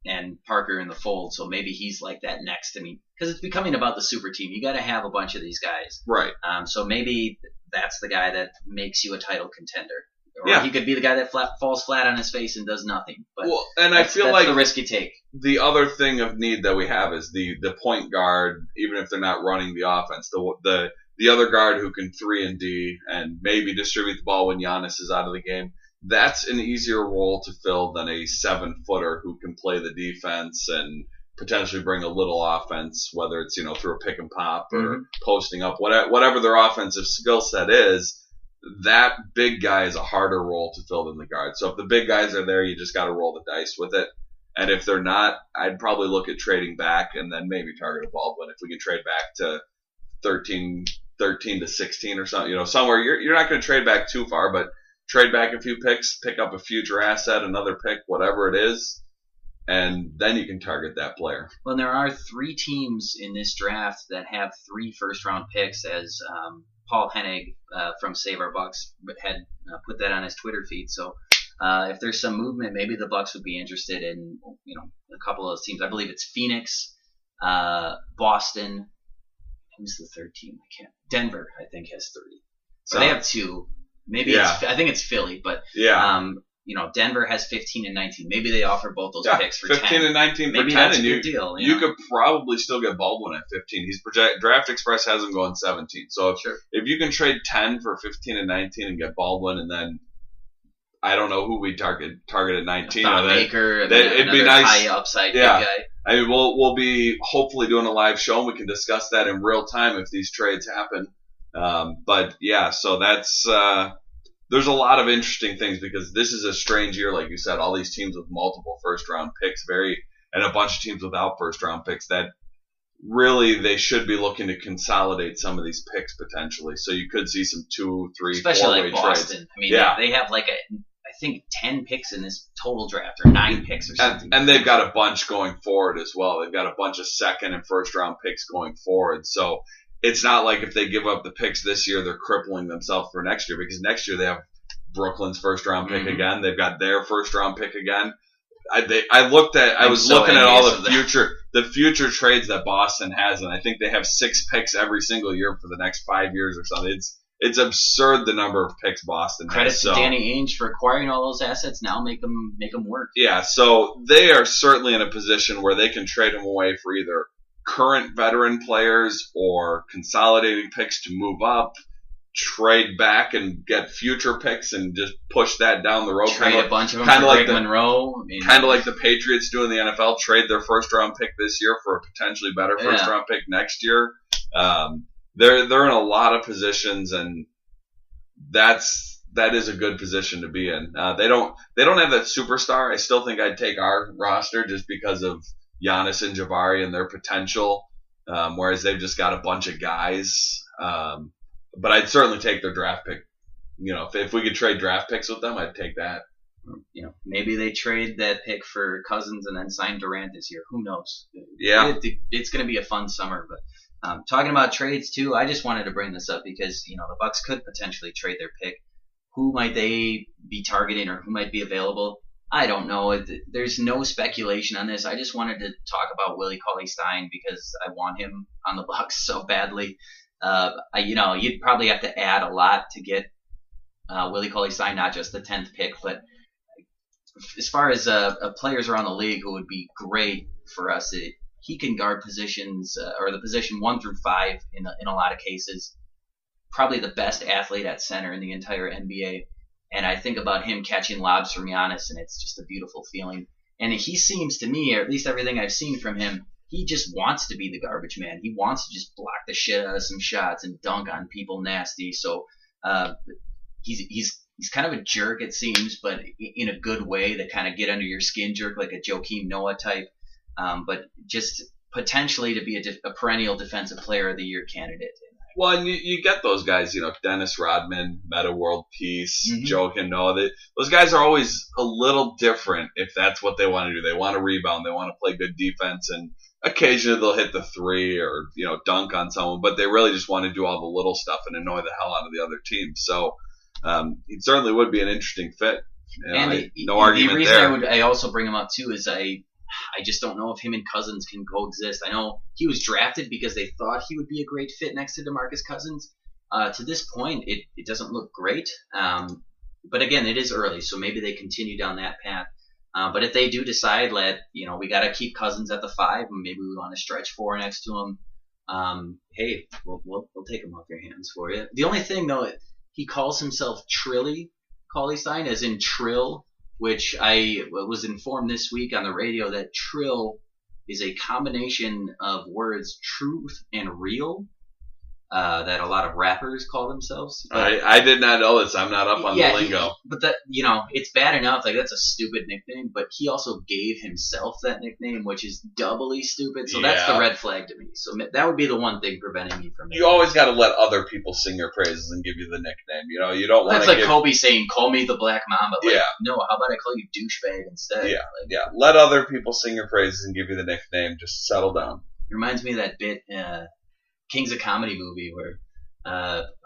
and Parker in the fold. So maybe he's like that next. Because it's becoming about the super team. You got to have a bunch of these guys. Right. So maybe that's the guy that makes you a title contender. Or he could be the guy that falls flat on his face and does nothing. But I feel like the risk you take. The other thing of need that we have is the point guard, even if they're not running the offense, the other guard who can 3 and D and maybe distribute the ball when Giannis is out of the game. That's an easier role to fill than a 7-footer who can play the defense and potentially bring a little offense, whether it's through a pick and pop or posting up, whatever their offensive skill set is. that big guy is a harder role to fill than the guard. So if the big guys are there, you just got to roll the dice with it. And if they're not, I'd probably look at trading back and then maybe target a Baldwin if we can trade back to 13 to 16 or something. Somewhere you're not going to trade back too far, but trade back a few picks, pick up a future asset, another pick, whatever it is, and then you can target that player. Well, there are 3 teams in this draft that have 3 first-round picks, as Paul Hennig from Save Our Bucks had put that on his Twitter feed. So if there's some movement, maybe the Bucks would be interested in a couple of those teams. I believe it's Phoenix, Boston. Who's the third team? Denver, I think, has 3. So they have 2. Maybe I think it's Philly, but Denver has 15 and 19. Maybe they offer both those picks for 15 10. and 19 Maybe for 10, that's and a good deal. You could probably still get Baldwin at 15. He's Draft Express has him going 17. So if you can trade 10 for 15 and 19 and get Baldwin, and then I don't know who we target at 19. Maker, it'd be nice. High upside big guy. I mean, we'll be hopefully doing a live show, and we can discuss that in real time if these trades happen. But yeah, so that's there's a lot of interesting things because this is a strange year, like you said. All these teams with multiple first-round picks, and a bunch of teams without first-round picks. That really they should be looking to consolidate some of these picks potentially. So you could see some 2, 3, 4-way especially like Boston. trades. I mean, they have I think 10 picks in this total draft, or 9 picks or something. And they've got a bunch going forward as well. They've got a bunch of second and first round picks going forward. So it's not like if they give up the picks this year, they're crippling themselves for next year, because next year they have Brooklyn's first round pick again. They've got their first round pick again. I was looking at all the future trades that Boston has, and I think they have 6 picks every single year for the next 5 years or something. It's absurd the number of picks Boston has. Credit to Danny Ainge for acquiring all those assets. Now make them work. Yeah, so they are certainly in a position where they can trade them away for either current veteran players or consolidating picks to move up, trade back and get future picks and just push that down the road. Trade a bunch of them for Greg Monroe. Kind of like the Patriots do in the NFL. Trade their first round pick this year for a potentially better first round pick next year. They're in a lot of positions, and that is a good position to be in. They don't have that superstar. I still think I'd take our roster just because of Giannis and Jabari and their potential, whereas they've just got a bunch of guys. But I'd certainly take their draft pick. If we could trade draft picks with them, I'd take that. Maybe they trade that pick for Cousins and then sign Durant this year. Who knows? Yeah, it's going to be a fun summer, but. Talking about trades too, I just wanted to bring this up because the Bucks could potentially trade their pick. Who might they be targeting, or who might be available? I don't know. There's no speculation on this. I just wanted to talk about Willie Cauley-Stein because I want him on the Bucks so badly. You'd probably have to add a lot to get Willie Cauley-Stein, not just the 10th pick, but as far as players around the league who would be great for us. He can guard positions, or the position 1 through 5 in a lot of cases. Probably the best athlete at center in the entire NBA. And I think about him catching lobs from Giannis, and it's just a beautiful feeling. And he seems to me, or at least everything I've seen from him, he just wants to be the garbage man. He wants to just block the shit out of some shots and dunk on people nasty. So he's kind of a jerk, it seems, but in a good way, that kind of get under your skin jerk, like a Joakim Noah type. But just potentially to be a perennial defensive player of the year candidate. Well, and you get those guys, Dennis Rodman, Meta World Peace, Joakim Noah. Those guys are always a little different if that's what they want to do. They want to rebound. They want to play good defense, and occasionally they'll hit the 3 or, dunk on someone, but they really just want to do all the little stuff and annoy the hell out of the other team. So it certainly would be an interesting fit. No argument there. The reason I also bring him up too is I just don't know if him and Cousins can coexist. I know he was drafted because they thought he would be a great fit next to DeMarcus Cousins. To this point, it doesn't look great. But again, it is early, so maybe they continue down that path. But if they do decide we got to keep Cousins at the 5, and maybe we want to stretch 4 next to him, hey, we'll take him off your hands for you. The only thing, though, he calls himself Trilly Cauley-Stein, as in Trill, which I was informed this week on the radio that Trill is a combination of words truth and real. that a lot of rappers call themselves. I did not know this. I'm not up on the lingo. But that, it's bad enough. Like, that's a stupid nickname. But he also gave himself that nickname, which is doubly stupid. So that's the red flag to me. So that would be the one thing preventing me from it. You always got to let other people sing your praises and give you the nickname. You don't want to. That's like Kobe saying, "Call me the Black Mamba." Like, yeah. No, how about I call you douchebag instead? Yeah. Yeah. Let other people sing your praises and give you the nickname. Just settle down. It reminds me of that bit, King's of Comedy movie where.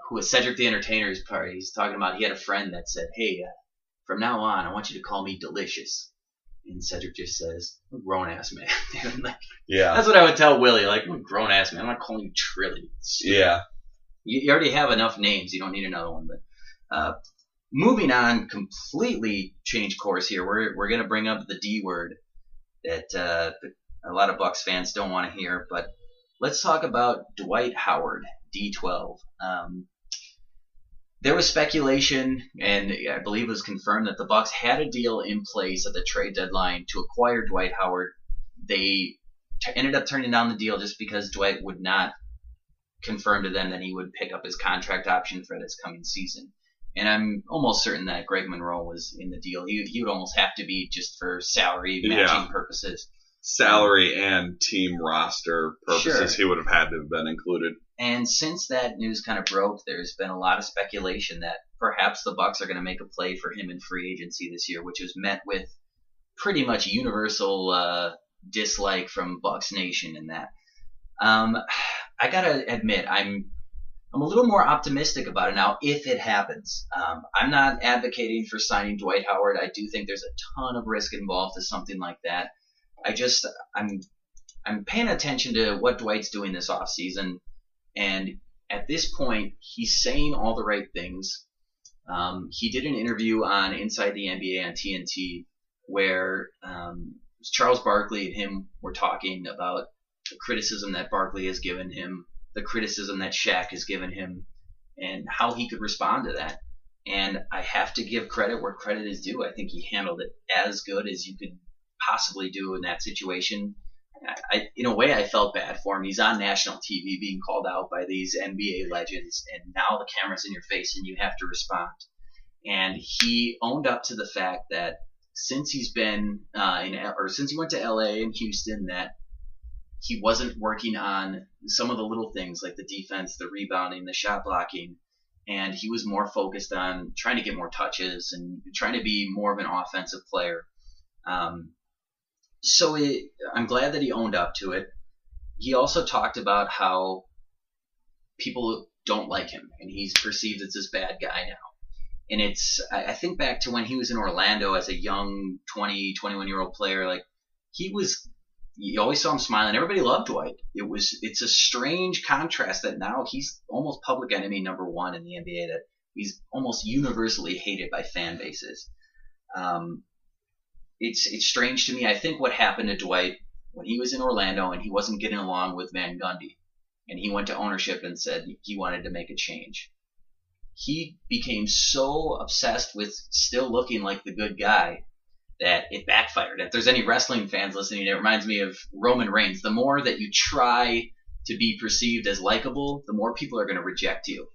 Who was Cedric the Entertainer's part. He's talking about he had a friend that said, "Hey, from now on, I want you to call me Delicious." And Cedric just says, "I'm a grown ass man." Like, that's what I would tell Willie. Like, I'm a grown ass man. I'm not calling you Trilly. Yeah. You already have enough names. You don't need another one. But moving on, completely change course here. We're gonna bring up the D word that a lot of Bucks fans don't want to hear. But let's talk about Dwight Howard. D12. There was speculation, and I believe it was confirmed, that the Bucks had a deal in place at the trade deadline to acquire Dwight Howard. They ended up turning down the deal just because Dwight would not confirm to them that he would pick up his contract option for this coming season. And I'm almost certain that Greg Monroe was in the deal. He would almost have to be just for salary matching purposes. Salary and team roster purposes, he would have had to have been included. And since that news kind of broke, there's been a lot of speculation that perhaps the Bucks are going to make a play for him in free agency this year, which was met with pretty much universal dislike from Bucks Nation in that. I gotta admit, I'm a little more optimistic about it now if it happens. I'm not advocating for signing Dwight Howard. I do think there's a ton of risk involved to something like that. I'm paying attention to what Dwight's doing this offseason, and at this point, he's saying all the right things. He did an interview on Inside the NBA on TNT where Charles Barkley and him were talking about the criticism that Barkley has given him, the criticism that Shaq has given him, and how he could respond to that. And I have to give credit where credit is due. I think he handled it as good as you could possibly do in that situation. In a way, I felt bad for him. He's on national TV being called out by these NBA legends, and now the camera's in your face and you have to respond. And he owned up to the fact that since he's been since he went to LA and Houston, that he wasn't working on some of the little things like the defense, the rebounding, the shot blocking, and he was more focused on trying to get more touches and trying to be more of an offensive player. So I'm glad that he owned up to it. He also talked about how people don't like him, and he's perceived as this bad guy now. And I think back to when he was in Orlando as a young 20, 21-year-old player. Like, you always saw him smiling. Everybody loved Dwight. It's a strange contrast that now he's almost public enemy number one in the NBA, that he's almost universally hated by fan bases. It's strange to me. I think what happened to Dwight when he was in Orlando and he wasn't getting along with Van Gundy, and he went to ownership and said he wanted to make a change. He became so obsessed with still looking like the good guy that it backfired. If there's any wrestling fans listening, it reminds me of Roman Reigns. The more that you try to be perceived as likable, the more people are going to reject you.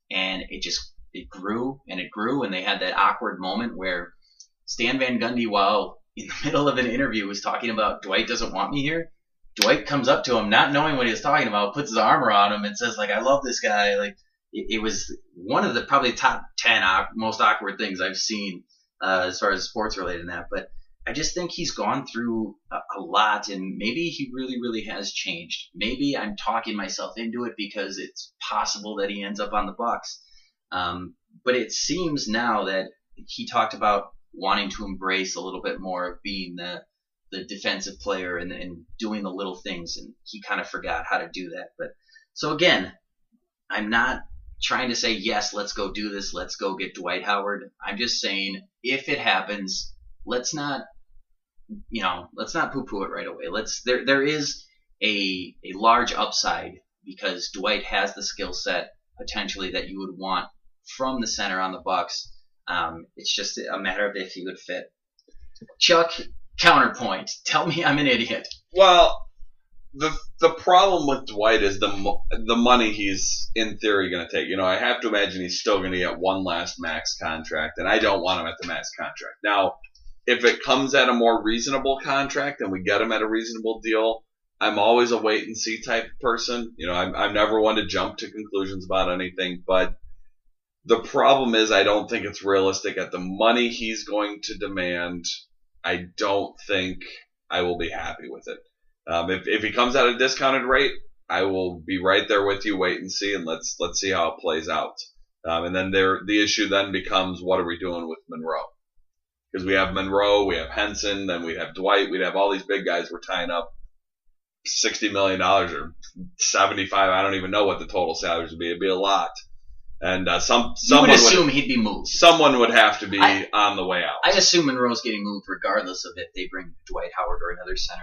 And it grew and it grew, and they had that awkward moment where Stan Van Gundy, while in the middle of an interview, was talking about Dwight doesn't want me here. Dwight comes up to him, not knowing what he was talking about, puts his arm around him and says, like, I love this guy. Like, it was one of the probably top 10 most awkward things I've seen as far as sports related in that. But I just think he's gone through a lot, and maybe he really, really has changed. Maybe I'm talking myself into it because it's possible that he ends up on the Bucks. But it seems now that he talked about wanting to embrace a little bit more of being the defensive player and doing the little things, and he kind of forgot how to do that. But so again, I'm not trying to say, yes, let's go do this, let's go get Dwight Howard. I'm just saying, if it happens, let's not poo-poo it right away. There is a large upside because Dwight has the skill set potentially that you would want from the center on the Bucks. It's just a matter of if he would fit. Chuck, counterpoint. Tell me I'm an idiot. Well, the problem with Dwight is the money he's in theory going to take. I have to imagine he's still going to get one last max contract, and I don't want him at the max contract. Now, if it comes at a more reasonable contract and we get him at a reasonable deal, I'm always a wait and see type of person. I'm never one to jump to conclusions about anything, but the problem is I don't think it's realistic at the money he's going to demand. I don't think I will be happy with it. If he comes at a discounted rate, I will be right there with you. Wait and see, and let's see how it plays out. And then the issue then becomes, what are we doing with Monroe? Because we have Monroe, we have Henson, then we have Dwight, we'd have all these big guys we're tying up $60 million or 75. I don't even know what the total salaries would be. It'd be a lot. And someone would assume he'd be moved. Someone would have to be on the way out. I assume Monroe's getting moved regardless of if they bring Dwight Howard or another center.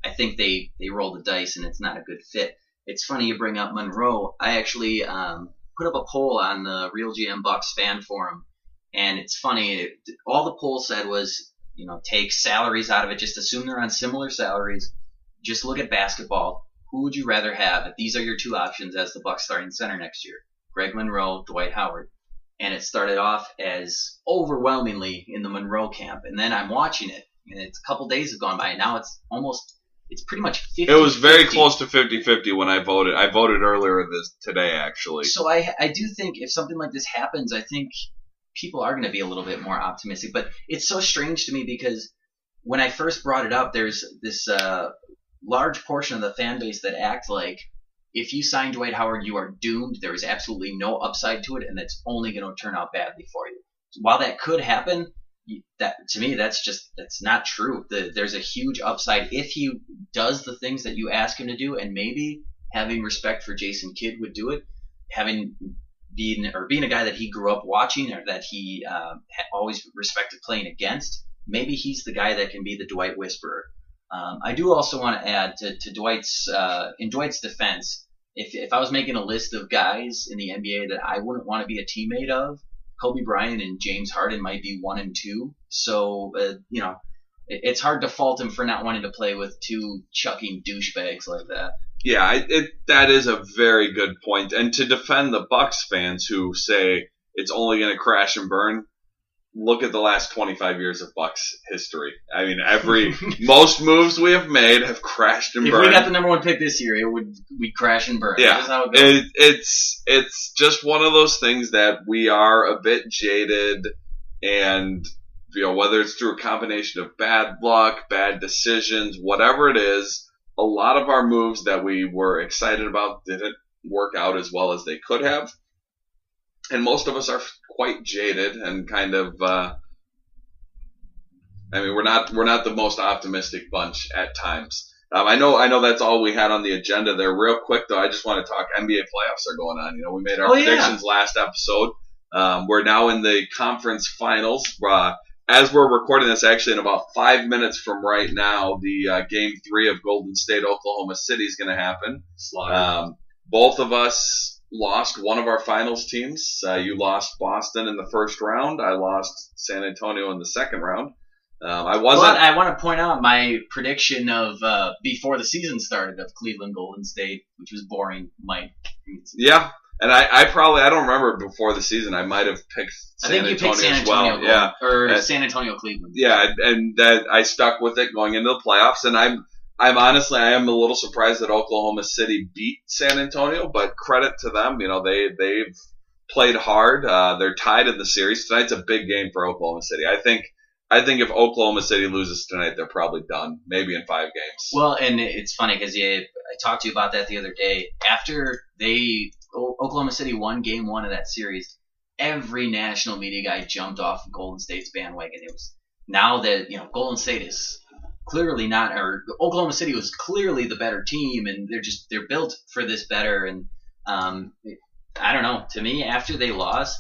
I think they roll the dice and it's not a good fit. It's funny you bring up Monroe. I actually put up a poll on the Real GM Bucks fan forum, and it's funny. All the poll said was, take salaries out of it. Just assume they're on similar salaries. Just look at basketball. Who would you rather have? These are your two options as the Bucks starting center next year. Greg Monroe, Dwight Howard. And it started off as overwhelmingly in the Monroe camp. And then I'm watching it, and it's a couple days have gone by. And now it's pretty much 50-50. It was very close to 50-50 when I voted. I voted earlier today, actually. So I do think if something like this happens, I think people are going to be a little bit more optimistic. But it's so strange to me because when I first brought it up, there's this large portion of the fan base that act like if you sign Dwight Howard, you are doomed. There is absolutely no upside to it, and it's only going to turn out badly for you. So while that could happen, that to me, that's not true. There's a huge upside if he does the things that you ask him to do, and maybe having respect for Jason Kidd would do it. Being a guy that he grew up watching or that he always respected playing against, maybe he's the guy that can be the Dwight whisperer. I do also want to add to Dwight's in Dwight's defense. If I was making a list of guys in the NBA that I wouldn't want to be a teammate of, Kobe Bryant and James Harden might be 1 and 2. So it's hard to fault him for not wanting to play with two chucking douchebags like that. Yeah, that is a very good point. And to defend the Bucks fans who say it's only going to crash and burn, look at the last 25 years of Bucks history. I mean, most moves we have made have crashed and burned. If we got the number 1 pick this year, we'd crash and burn. Yeah, that's how it goes. It's just one of those things that we are a bit jaded, and whether it's through a combination of bad luck, bad decisions, whatever it is, a lot of our moves that we were excited about didn't work out as well as they could have. And most of us are quite jaded and kind of, we're not the most optimistic bunch at times. I know that's all we had on the agenda there. Real quick though, I just want to talk NBA playoffs are going on. We made our predictions last episode. We're now in the conference finals. As we're recording this, actually in about 5 minutes from right now, the Game 3 of Golden State Oklahoma City is going to happen. Both of us lost one of our finals teams. You lost Boston in the first round. I lost San Antonio in the second round. I want to point out my prediction of before the season started of Cleveland Golden State, which was boring. Yeah, and I don't remember before the season. I might have picked San Antonio as well. Yeah, or San Antonio Cleveland. Yeah, and that I stuck with it going into the playoffs, and I'm honestly, I am a little surprised that Oklahoma City beat San Antonio, but credit to them. They've played hard. They're tied in the series. Tonight's a big game for Oklahoma City. I think if Oklahoma City loses tonight, they're probably done, maybe in 5 games. Well, and it's funny because I talked to you about that the other day. After Oklahoma City won Game 1 of that series, every national media guy jumped off Golden State's bandwagon. It was now that Golden State is clearly not, or Oklahoma City was clearly the better team, and they're built for this better. And I don't know. To me, after they lost,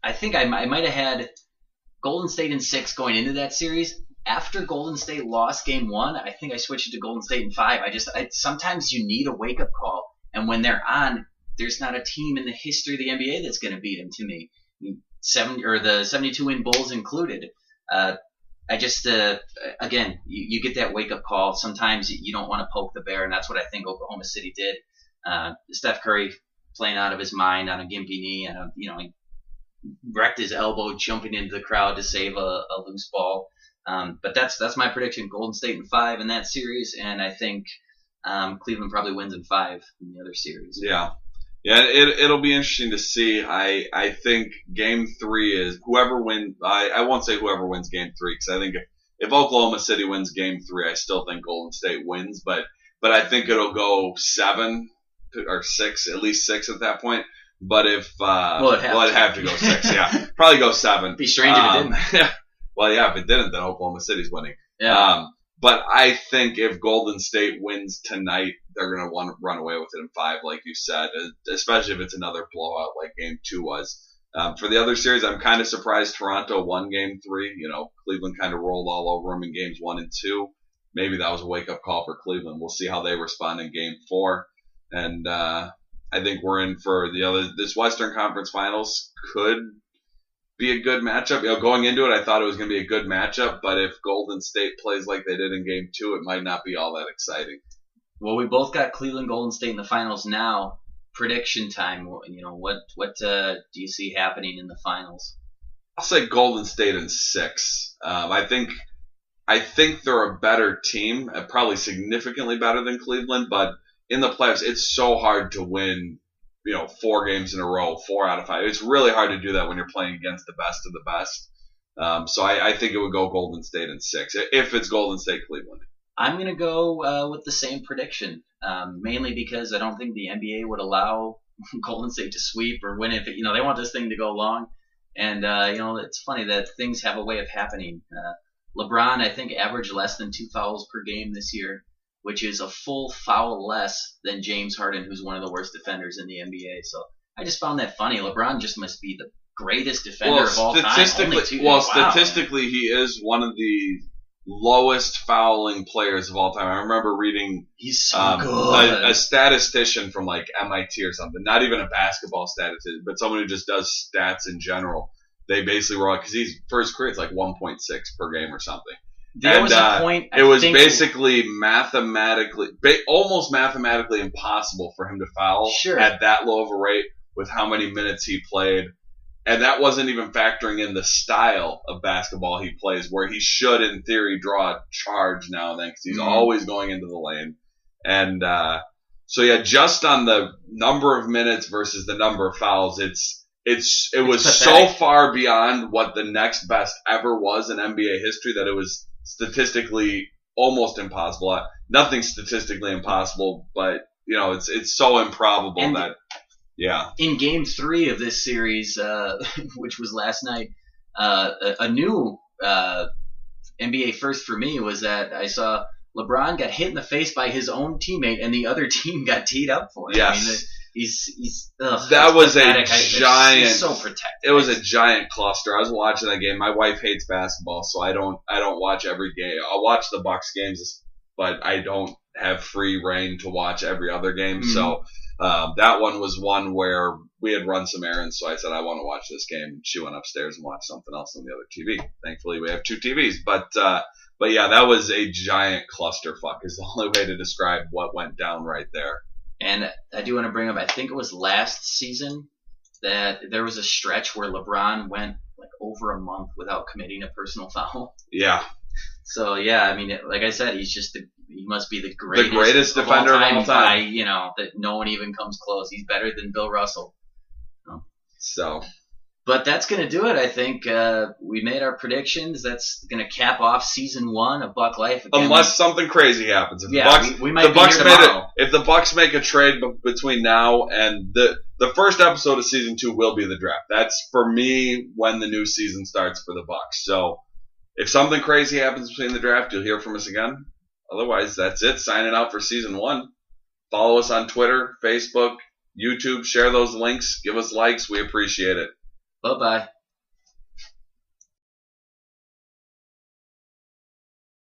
I think I might have had Golden State in 6 going into that series. After Golden State lost Game 1, I think I switched it to Golden State in 5. Sometimes you need a wake up call, and when they're on, there's not a team in the history of the NBA that's going to beat them. To me, the 72 win Bulls included. I just, again, you get that wake up call. Sometimes you don't want to poke the bear, and that's what I think Oklahoma City did. Steph Curry playing out of his mind on a gimpy knee, and he wrecked his elbow jumping into the crowd to save a loose ball. But that's my prediction: Golden State in 5 in that series, and I think Cleveland probably wins in 5 in the other series. Yeah. Yeah, it'll be interesting to see. I think Game 3 is whoever wins. I won't say whoever wins Game 3 because I think if Oklahoma City wins Game 3, I still think Golden State wins. But I think it'll go 7 or 6, at least 6 at that point. But if it'd have to go 6. Yeah, probably go 7. It'd be strange if it didn't. Well, yeah, if it didn't, then Oklahoma City's winning. Yeah. But I think if Golden State wins tonight, they're going to want to run away with it in 5, like you said, especially if it's another blowout like Game 2 was. For the other series, I'm kind of surprised Toronto won Game 3. Cleveland kind of rolled all over them in Games 1 and 2. Maybe that was a wake-up call for Cleveland. We'll see how they respond in Game 4. And I think we're in for this Western Conference Finals could be a good matchup. Going into it, I thought it was going to be a good matchup, but if Golden State plays like they did in Game 2, it might not be all that exciting. Well, we both got Cleveland, Golden State in the finals now. Prediction time. What do you see happening in the finals? I'll say Golden State in 6. I think they're a better team, probably significantly better than Cleveland, but in the playoffs, it's so hard to win 4 games in a row, 4 out of 5. It's really hard to do that when you're playing against the best of the best. So I think it would go Golden State in 6, if it's Golden State Cleveland. I'm going to go with the same prediction, mainly because I don't think the NBA would allow Golden State to sweep or win if they want this thing to go long. And, it's funny that things have a way of happening. LeBron, I think, averaged less than 2 fouls per game this year, which is a full foul less than James Harden, who's one of the worst defenders in the NBA. So I just found that funny. LeBron just must be the greatest defender of all time. Statistically, he is one of the lowest fouling players of all time. I remember reading he's so good. A statistician from like MIT or something, not even a basketball statistician, but someone who just does stats in general. They basically were because he's for his career it's like 1.6 per game or something. There was a point. It was basically almost mathematically impossible for him to foul at that low of a rate with how many minutes he played. And that wasn't even factoring in the style of basketball he plays, where he should, in theory, draw a charge now and then because he's always going into the lane. And just on the number of minutes versus the number of fouls, it was pathetic. So far beyond what the next best ever was in NBA history that it was statistically almost impossible. Nothing statistically impossible, but it's so improbable that. Yeah. In Game 3 of this series, which was last night, a new NBA first for me was that I saw LeBron got hit in the face by his own teammate, and the other team got teed up for him. Yes. I mean, he's so protected. It was a giant cluster. I was watching that game. My wife hates basketball, so I don't watch every game. I'll watch the Bucks games, but I don't have free reign to watch every other game. Mm-hmm. So that one was one where we had run some errands, so I said I want to watch this game. She went upstairs and watched something else on the other TV. Thankfully, we have 2 TVs, but yeah, that was a giant clusterfuck. Is the only way to describe what went down right there. And I do want to bring up, I think it was last season that there was a stretch where LeBron went like over a month without committing a personal foul. Yeah. So yeah, I mean, like I said, he must be the greatest defender of all time. That no one even comes close. He's better than Bill Russell. So. But that's going to do it, I think. We made our predictions. That's going to cap off season 1 of Buck Life. Again, unless something crazy happens. If we might be here tomorrow. If the Bucks make a trade between now and the first episode of season 2 will be the draft. That's, for me, when the new season starts for the Bucks. So if something crazy happens between the draft, you'll hear from us again. Otherwise, that's it. Signing out for season 1. Follow us on Twitter, Facebook, YouTube. Share those links. Give us likes. We appreciate it. Bye-bye.